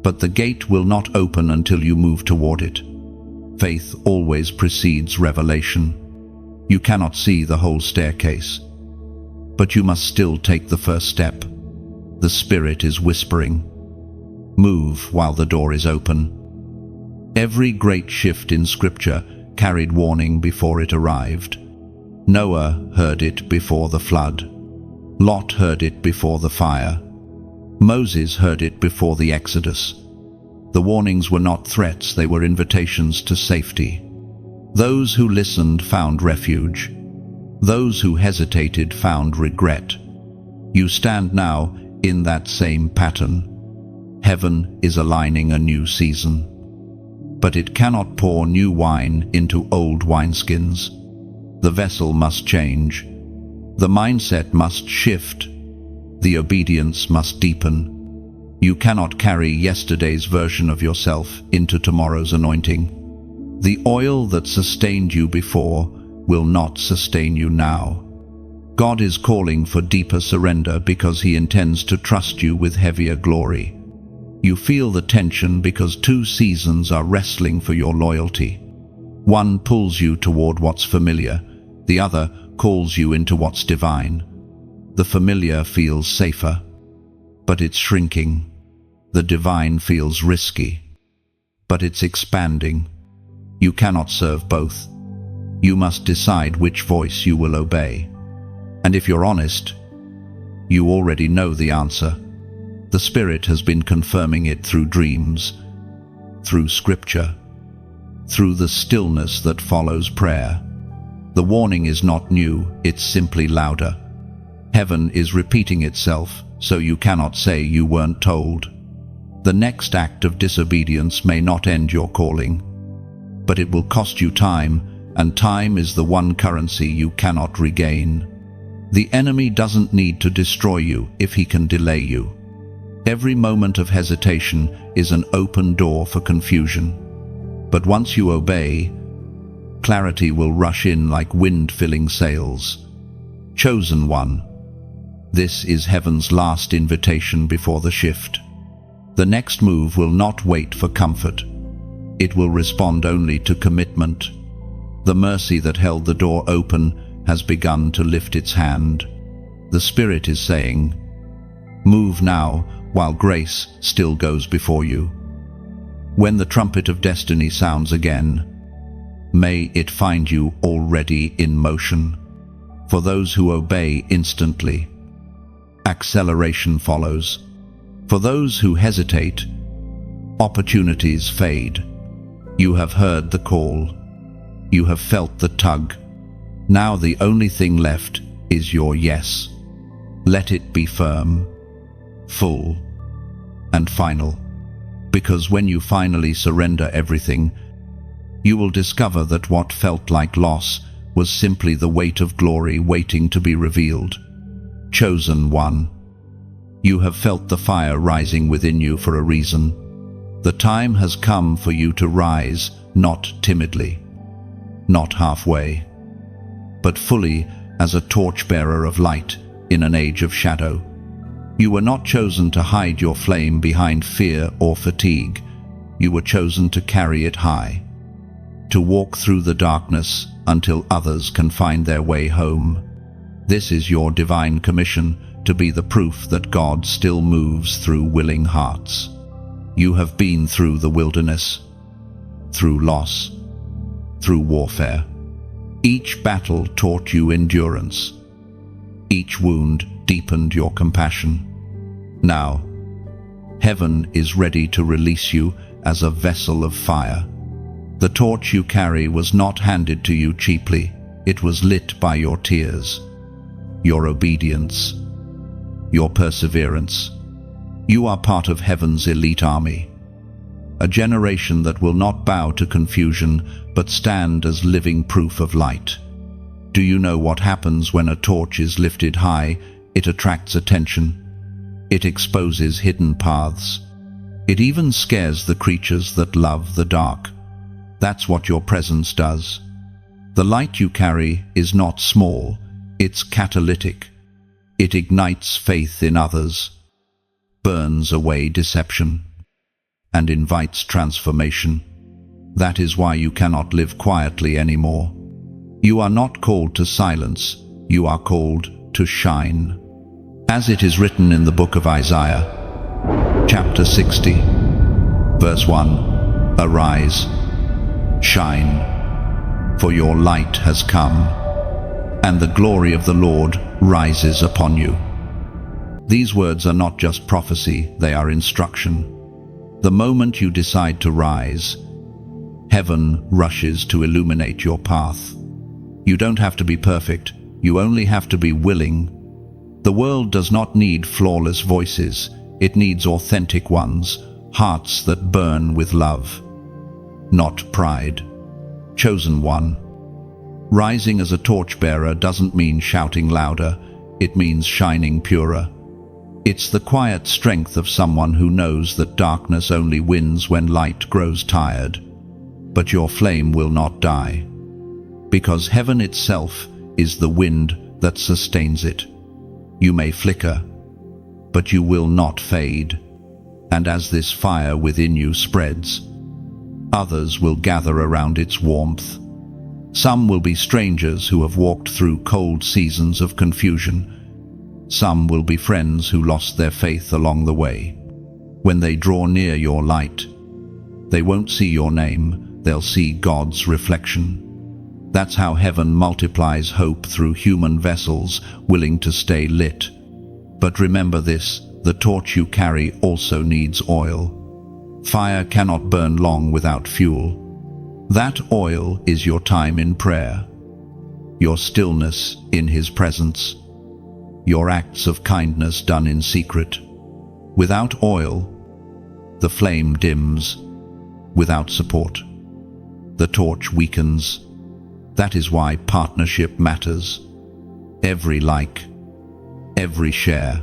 But the gate will not open until you move toward it. Faith always precedes revelation. You cannot see the whole staircase, but you must still take the first step. The Spirit is whispering, "Move while the door is open." Every great shift in Scripture carried warning before it arrived. Noah heard it before the flood. Lot heard it before the fire. Moses heard it before the Exodus. The warnings were not threats, they were invitations to safety. Those who listened found refuge. Those who hesitated found regret. You stand now in that same pattern. Heaven is aligning a new season. But it cannot pour new wine into old wineskins. The vessel must change. The mindset must shift. The obedience must deepen. You cannot carry yesterday's version of yourself into tomorrow's anointing. The oil that sustained you before will not sustain you now. God is calling for deeper surrender because He intends to trust you with heavier glory. You feel the tension because two seasons are wrestling for your loyalty. One pulls you toward what's familiar, the other calls you into what's divine. The familiar feels safer, but it's shrinking. The divine feels risky, but it's expanding. You cannot serve both. You must decide which voice you will obey. And if you're honest, you already know the answer. The Spirit has been confirming it through dreams, through Scripture, through the stillness that follows prayer. The warning is not new, it's simply louder. Heaven is repeating itself, so you cannot say you weren't told. The next act of disobedience may not end your calling, but it will cost you time, and time is the one currency you cannot regain. The enemy doesn't need to destroy you if he can delay you. Every moment of hesitation is an open door for confusion. But once you obey, clarity will rush in like wind filling sails. Chosen one. This is heaven's last invitation before the shift. The next move will not wait for comfort. It will respond only to commitment. The mercy that held the door open has begun to lift its hand. The Spirit is saying, "Move now, while grace still goes before you." When the trumpet of destiny sounds again, May it find you already in motion. For those who obey instantly, acceleration follows. For those who hesitate, opportunities fade. You have heard the call. You have felt the tug. Now the only thing left is your yes. Let it be firm, full, and final. Because when you finally surrender everything, you will discover that what felt like loss was simply the weight of glory waiting to be revealed. Chosen one, you have felt the fire rising within you for a reason. The time has come for you to rise, not timidly, not halfway, but fully as a torchbearer of light in an age of shadow. You were not chosen to hide your flame behind fear or fatigue. You were chosen to carry it high, to walk through the darkness until others can find their way home. This is your divine commission, to be the proof that God still moves through willing hearts. You have been through the wilderness, through loss, through warfare. Each battle taught you endurance. Each wound deepened your compassion. Now, heaven is ready to release you as a vessel of fire. The torch you carry was not handed to you cheaply. It was lit by your tears, your obedience, your perseverance. You are part of heaven's elite army, a generation that will not bow to confusion but stand as living proof of light. Do you know what happens when a torch is lifted high? It attracts attention. It exposes hidden paths. It even scares the creatures that love the dark. That's what your presence does. The light you carry is not small, it's catalytic. It ignites faith in others, burns away deception, and invites transformation. That is why you cannot live quietly anymore. You are not called to silence, you are called to shine. As it is written in the book of Isaiah, chapter 60, verse 1, Arise, shine, for your light has come, and the glory of the Lord rises upon you. These words are not just prophecy, they are instruction. The moment you decide to rise, heaven rushes to illuminate your path. You don't have to be perfect, you only have to be willing. The world does not need flawless voices, it needs authentic ones, hearts that burn with love, not pride. Chosen one. Rising as a torchbearer doesn't mean shouting louder, it means shining purer. It's the quiet strength of someone who knows that darkness only wins when light grows tired. But your flame will not die, because heaven itself is the wind that sustains it. You may flicker, but you will not fade. And as this fire within you spreads, others will gather around its warmth. Some will be strangers who have walked through cold seasons of confusion. Some will be friends who lost their faith along the way. When they draw near your light, they won't see your name, they'll see God's reflection. That's how heaven multiplies hope through human vessels willing to stay lit. But remember this, the torch you carry also needs oil. Fire cannot burn long without fuel. That oil is your time in prayer, your stillness in His presence, your acts of kindness done in secret. Without oil, the flame dims. Without support, the torch weakens. That is why partnership matters. Every like, every share,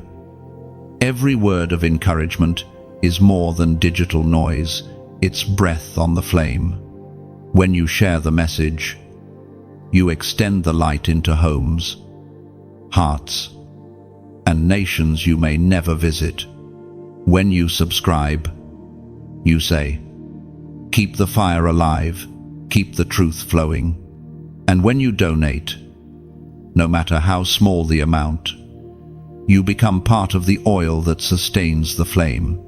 every word of encouragement is more than digital noise, it's breath on the flame. When you share the message, you extend the light into homes, hearts, and nations you may never visit. When you subscribe, you say, keep the fire alive, keep the truth flowing. And when you donate, no matter how small the amount, you become part of the oil that sustains the flame.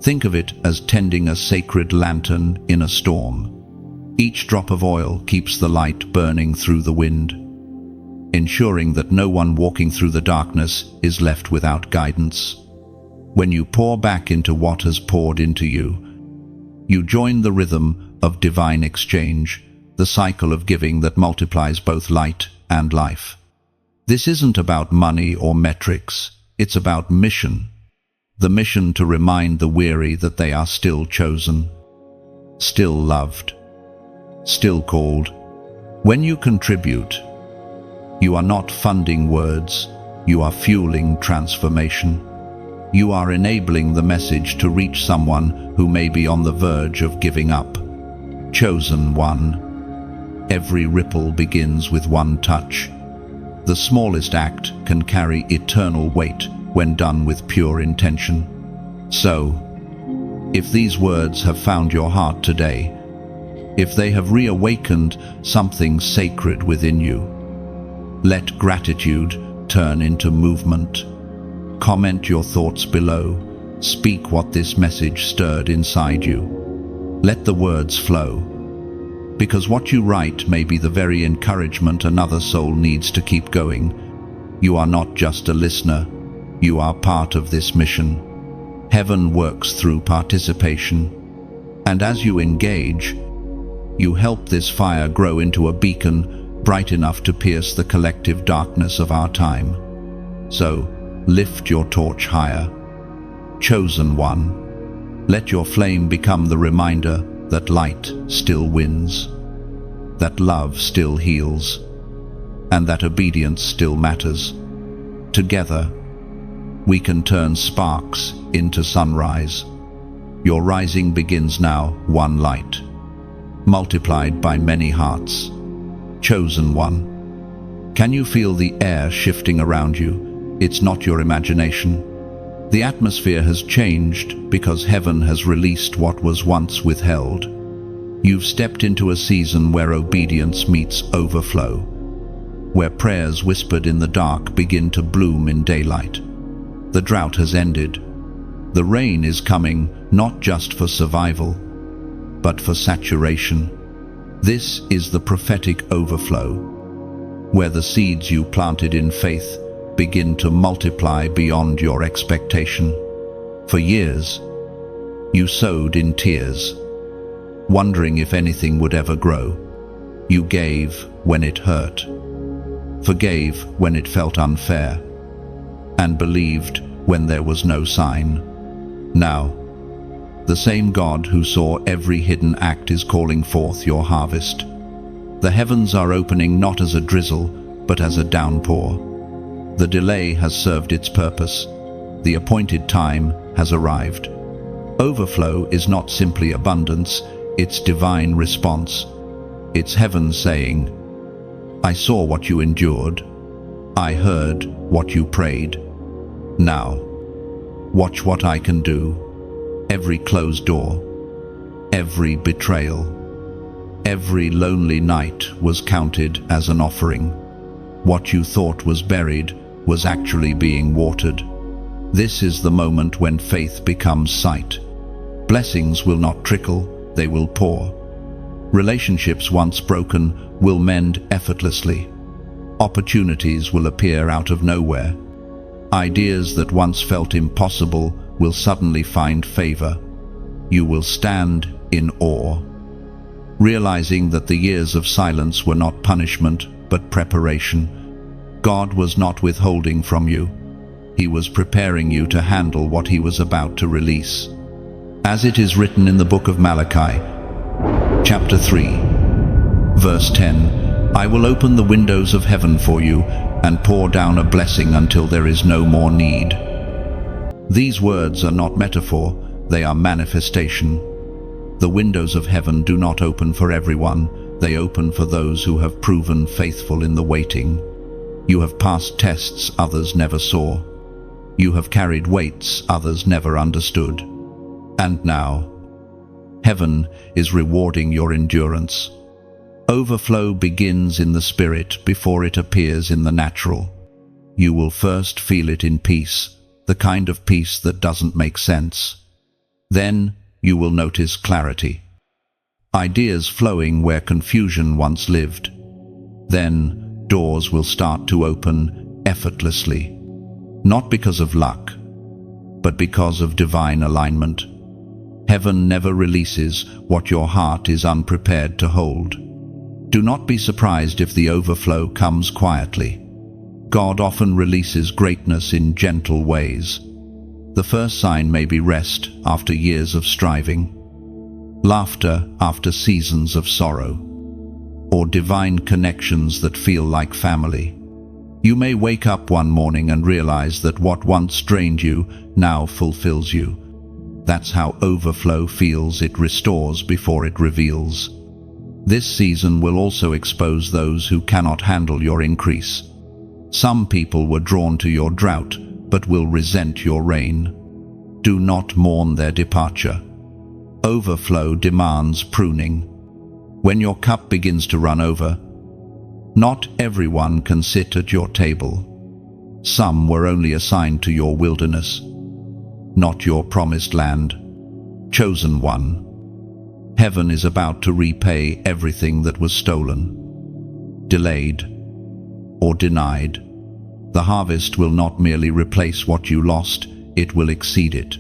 Think of it as tending a sacred lantern in a storm. Each drop of oil keeps the light burning through the wind, ensuring that no one walking through the darkness is left without guidance. When you pour back into what has poured into you, you join the rhythm of divine exchange, the cycle of giving that multiplies both light and life. This isn't about money or metrics, it's about mission. The mission to remind the weary that they are still chosen, still loved, still called. When you contribute, you are not funding words, you are fueling transformation. You are enabling the message to reach someone who may be on the verge of giving up. Chosen one. Every ripple begins with one touch. The smallest act can carry eternal weight when done with pure intention. So, if these words have found your heart today, if they have reawakened something sacred within you, let gratitude turn into movement. Comment your thoughts below. Speak what this message stirred inside you. Let the words flow, because what you write may be the very encouragement another soul needs to keep going. You are not just a listener, you are part of this mission. Heaven works through participation, and as you engage, you help this fire grow into a beacon bright enough to pierce the collective darkness of our time. So, lift your torch higher. Chosen one, let your flame become the reminder that light still wins, that love still heals, and that obedience still matters. Together, we can turn sparks into sunrise. Your rising begins now, one light, multiplied by many hearts. Chosen one, can you feel the air shifting around you? It's not your imagination. The atmosphere has changed because heaven has released what was once withheld. You've stepped into a season where obedience meets overflow, where prayers whispered in the dark begin to bloom in daylight. The drought has ended. The rain is coming, not just for survival, but for saturation. This is the prophetic overflow, where the seeds you planted in faith begin to multiply beyond your expectation. For years, you sowed in tears, wondering if anything would ever grow. You gave when it hurt, forgave when it felt unfair, and believed when there was no sign. Now, the same God who saw every hidden act is calling forth your harvest. The heavens are opening not as a drizzle, but as a downpour. The delay has served its purpose. The appointed time has arrived. Overflow is not simply abundance, it's divine response. It's heaven saying, I saw what you endured. I heard what you prayed. Now, watch what I can do. Every closed door, every betrayal, every lonely night was counted as an offering. What you thought was buried was actually being watered. This is the moment when faith becomes sight. Blessings will not trickle, they will pour. Relationships once broken will mend effortlessly. Opportunities will appear out of nowhere. Ideas that once felt impossible will suddenly find favor. You will stand in awe, realizing that the years of silence were not punishment, but preparation. God was not withholding from you. He was preparing you to handle what he was about to release. As it is written in the book of Malachi, chapter 3, verse 10, I will open the windows of heaven for you and pour down a blessing until there is no more need. These words are not metaphor, they are manifestation. The windows of heaven do not open for everyone, they open for those who have proven faithful in the waiting. You have passed tests others never saw. You have carried weights others never understood. And now, heaven is rewarding your endurance. Overflow begins in the spirit before it appears in the natural. You will first feel it in peace, the kind of peace that doesn't make sense. Then you will notice clarity. ideas flowing where confusion once lived. Then doors will start to open effortlessly, not because of luck, but because of divine alignment. Heaven never releases what your heart is unprepared to hold. Do not be surprised if the overflow comes quietly. God often releases greatness in gentle ways. The first sign may be rest after years of striving, laughter after seasons of sorrow, or divine connections that feel like family. You may wake up one morning and realize that what once drained you now fulfills you. That's how overflow feels. It restores before it reveals. This season will also expose those who cannot handle your increase. Some people were drawn to your drought, but will resent your rain. Do not mourn their departure. Overflow demands pruning. When your cup begins to run over, not everyone can sit at your table. Some were only assigned to your wilderness, not your promised land. Chosen one, heaven is about to repay everything that was stolen, delayed, or denied. The harvest will not merely replace what you lost, it will exceed it.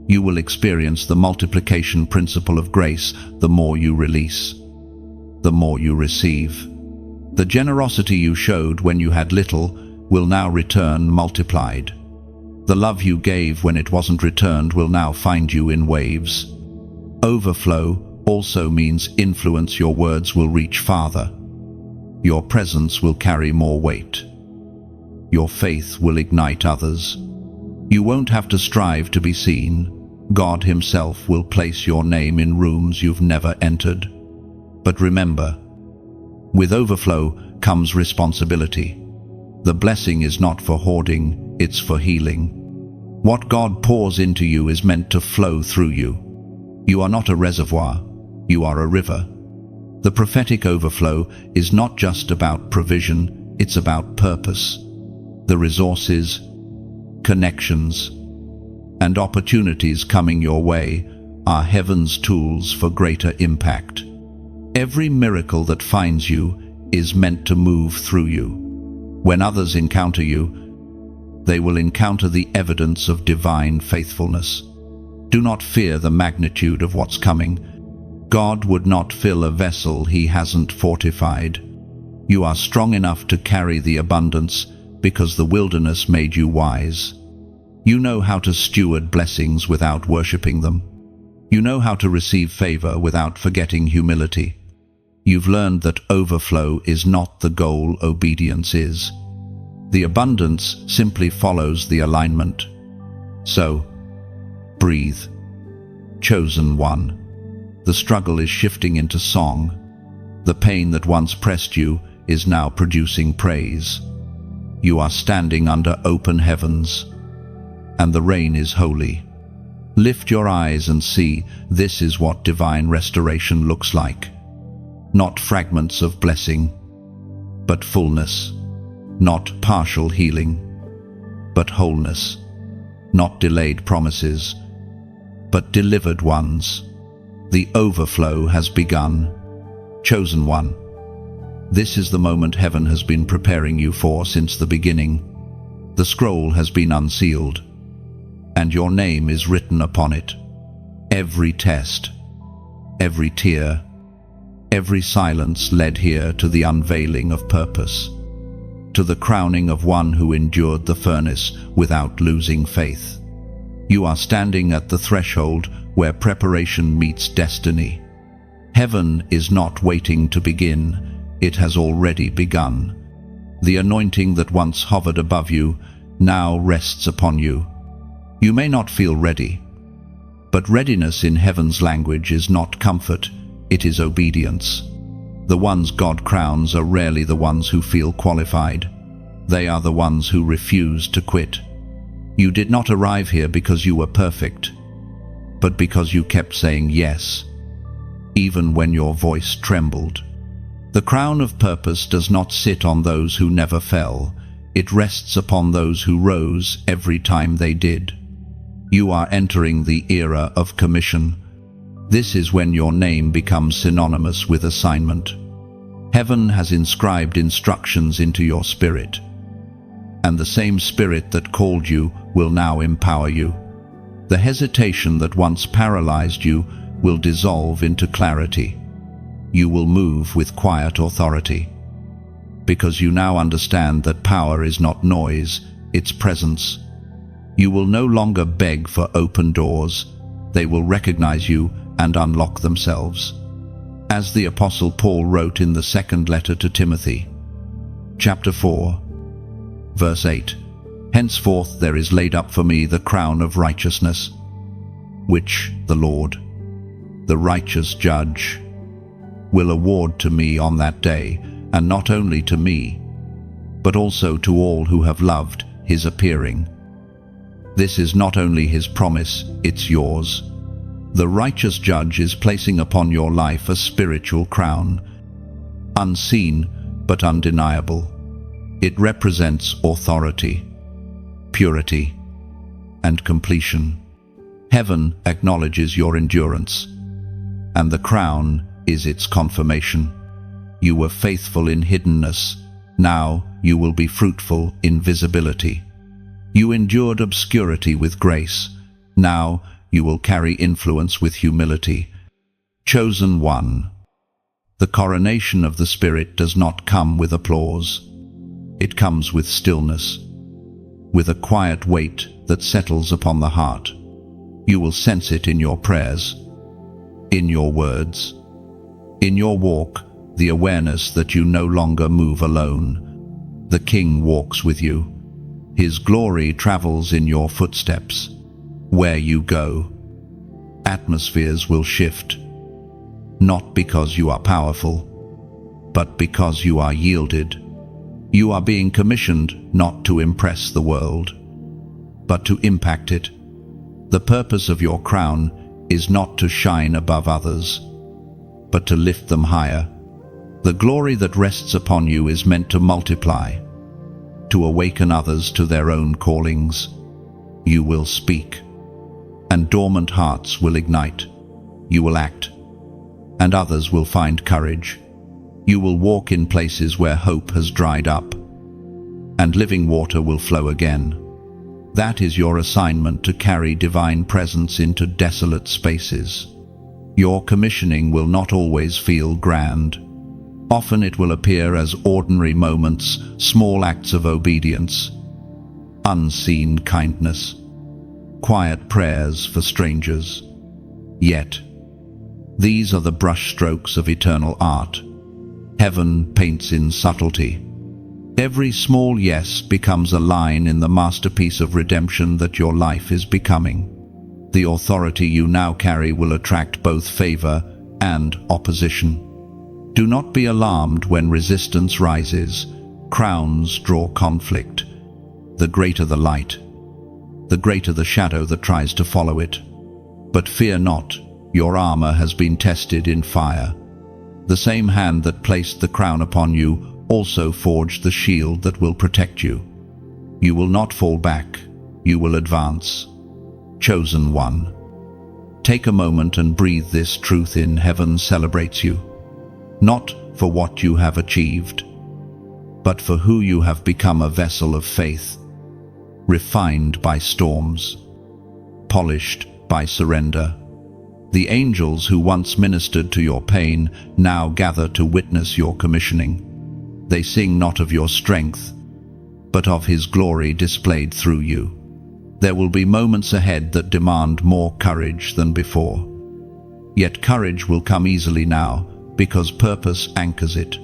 You will experience the multiplication principle of grace. The more you release, the more you receive. The generosity you showed when you had little will now return multiplied. The love you gave when it wasn't returned will now find you in waves. Overflow also means influence. Your words will reach farther. Your presence will carry more weight. Your faith will ignite others. You won't have to strive to be seen. God Himself will place your name in rooms you've never entered. But remember, with overflow comes responsibility. The blessing is not for hoarding, it's for healing. What God pours into you is meant to flow through you. You are not a reservoir, you are a river. The prophetic overflow is not just about provision, it's about purpose. The resources, connections, and opportunities coming your way are heaven's tools for greater impact. Every miracle that finds you is meant to move through you. When others encounter you, they will encounter the evidence of divine faithfulness. Do not fear the magnitude of what's coming. God would not fill a vessel He hasn't fortified. You are strong enough to carry the abundance because the wilderness made you wise. You know how to steward blessings without worshipping them. You know how to receive favor without forgetting humility. You've learned that overflow is not the goal, obedience is. The abundance simply follows the alignment. So, breathe. Chosen one. The struggle is shifting into song. The pain that once pressed you is now producing praise. You are standing under open heavens, and the rain is holy. Lift your eyes and see, this is what divine restoration looks like. Not fragments of blessing, but fullness. Not partial healing, but wholeness. Not delayed promises, but delivered ones. The overflow has begun. Chosen one. This is the moment heaven has been preparing you for since the beginning. The scroll has been unsealed, and your name is written upon it. Every test, every tear, every silence led here to the unveiling of purpose, to the crowning of one who endured the furnace without losing faith. You are standing at the threshold where preparation meets destiny. Heaven is not waiting to begin, it has already begun. The anointing that once hovered above you now rests upon you. You may not feel ready, but readiness in heaven's language is not comfort, it is obedience. The ones God crowns are rarely the ones who feel qualified. They are the ones who refuse to quit. You did not arrive here because you were perfect, but because you kept saying yes, even when your voice trembled. The crown of purpose does not sit on those who never fell. It rests upon those who rose every time they did. You are entering the era of commission. This is when your name becomes synonymous with assignment. Heaven has inscribed instructions into your spirit, and the same spirit that called you will now empower you. The hesitation that once paralyzed you will dissolve into clarity. You will move with quiet authority, because you now understand that power is not noise, it's presence. You will no longer beg for open doors. They will recognize you and unlock themselves. As the Apostle Paul wrote in the second letter to Timothy, chapter 4, verse 8, "Henceforth there is laid up for me the crown of righteousness, which the Lord, the righteous judge, will award to me on that day, and not only to me, but also to all who have loved his appearing." This is not only his promise, it's yours. The righteous judge is placing upon your life a spiritual crown, unseen but undeniable. It represents authority, purity, and completion. Heaven acknowledges your endurance, and the crown is its confirmation. You were faithful in hiddenness, now you will be fruitful in visibility. You endured obscurity with grace, now you will carry influence with humility. Chosen one. The coronation of the Spirit does not come with applause. It comes with stillness, with a quiet weight that settles upon the heart. You will sense it in your prayers, in your words, in your walk, the awareness that you no longer move alone. The King walks with you. His glory travels in your footsteps. Where you go, atmospheres will shift, not because you are powerful, but because you are yielded. You are being commissioned not to impress the world, but to impact it. The purpose of your crown is not to shine above others, but to lift them higher. The glory that rests upon you is meant to multiply, to awaken others to their own callings. You will speak, and dormant hearts will ignite. You will act, and others will find courage. You will walk in places where hope has dried up, and living water will flow again. That is your assignment, to carry divine presence into desolate spaces. Your commissioning will not always feel grand. Often it will appear as ordinary moments, small acts of obedience, unseen kindness, quiet prayers for strangers. Yet, these are the brushstrokes of eternal art. Heaven paints in subtlety. Every small yes becomes a line in the masterpiece of redemption that your life is becoming. The authority you now carry will attract both favor and opposition. Do not be alarmed when resistance rises. Crowns draw conflict. The greater the light, the greater the shadow that tries to follow it. But fear not, your armor has been tested in fire. The same hand that placed the crown upon you also forged the shield that will protect you. You will not fall back, you will advance. Chosen one. Take a moment and breathe this truth in. Heaven celebrates you, not for what you have achieved, but for who you have become, a vessel of faith, refined by storms, polished by surrender. The angels who once ministered to your pain now gather to witness your commissioning. They sing not of your strength, but of His glory displayed through you. There will be moments ahead that demand more courage than before. Yet courage will come easily now, because purpose anchors it.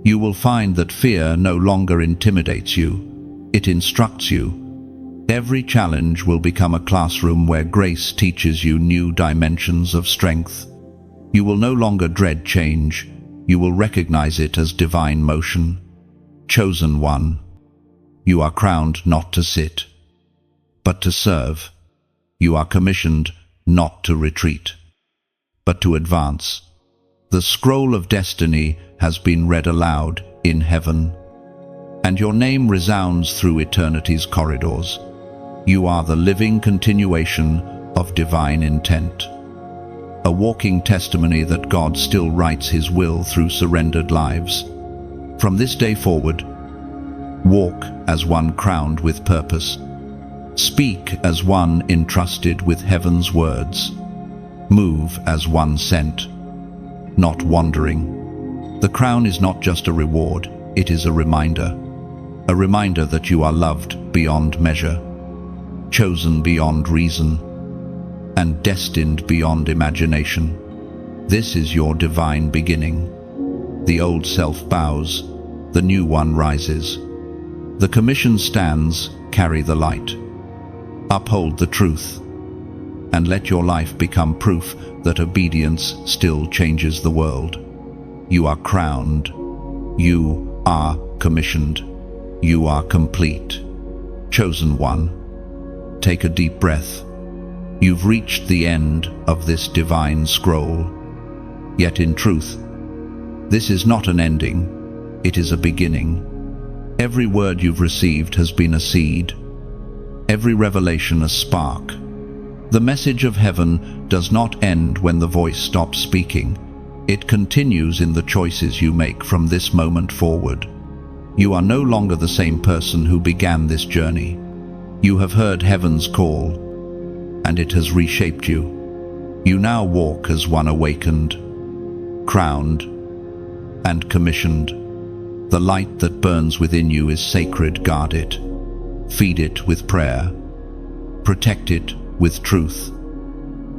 You will find that fear no longer intimidates you, it instructs you. Every challenge will become a classroom where grace teaches you new dimensions of strength. You will no longer dread change, you will recognize it as divine motion. Chosen one. You are crowned not to sit, but to serve. You are commissioned not to retreat, but to advance. The scroll of destiny has been read aloud in heaven, and your name resounds through eternity's corridors. You are the living continuation of divine intent. a walking testimony that God still writes His will through surrendered lives. From this day forward, walk as one crowned with purpose. Speak as one entrusted with heaven's words. Move as one sent, not wandering. The crown is not just a reward, it is a reminder that you are loved beyond measure, chosen beyond reason, and destined beyond imagination. This is your divine beginning. The old self bows, the new one rises. The commission stands, carry the light. Uphold the truth, and let your life become proof that obedience still changes the world. You are crowned. You are commissioned. You are complete. Chosen one. Take a deep breath. You've reached the end of this divine scroll. Yet in truth, this is not an ending, it is a beginning. Every word you've received has been a seed, every revelation a spark. The message of heaven does not end when the voice stops speaking. It continues in the choices you make from this moment forward. You are no longer the same person who began this journey. You have heard heaven's call, and it has reshaped you. You now walk as one awakened, crowned, and commissioned. The light that burns within you is sacred. Guard it. Feed it with prayer. Protect it with truth.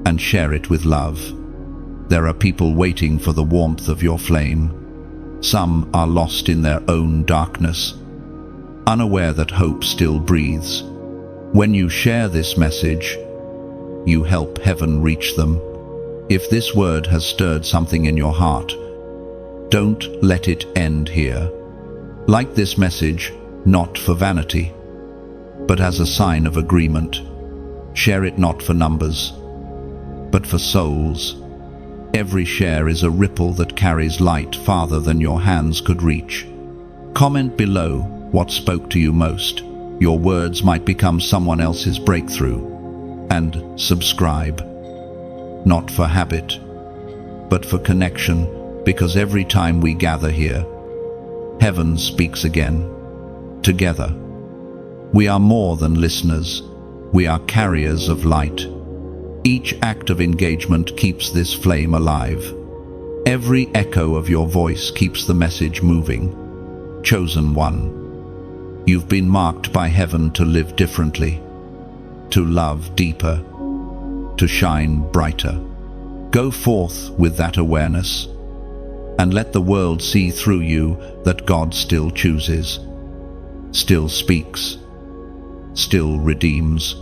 And share it with love. There are people waiting for the warmth of your flame. Some are lost in their own darkness, unaware that hope still breathes. When you share this message, you help heaven reach them. If this word has stirred something in your heart, don't let it end here. Like this message, not for vanity, but as a sign of agreement. Share it not for numbers, but for souls. Every share is a ripple that carries light farther than your hands could reach. Comment below what spoke to you most. Your words might become someone else's breakthrough. And subscribe, not for habit, but for connection, because every time we gather here, heaven speaks again. Together, we are more than listeners, we are carriers of light. Each act of engagement keeps this flame alive. Every echo of your voice keeps the message moving. Chosen one, you've been marked by heaven to live differently, to love deeper, to shine brighter. Go forth with that awareness, and let the world see through you that God still chooses, still speaks, still redeems.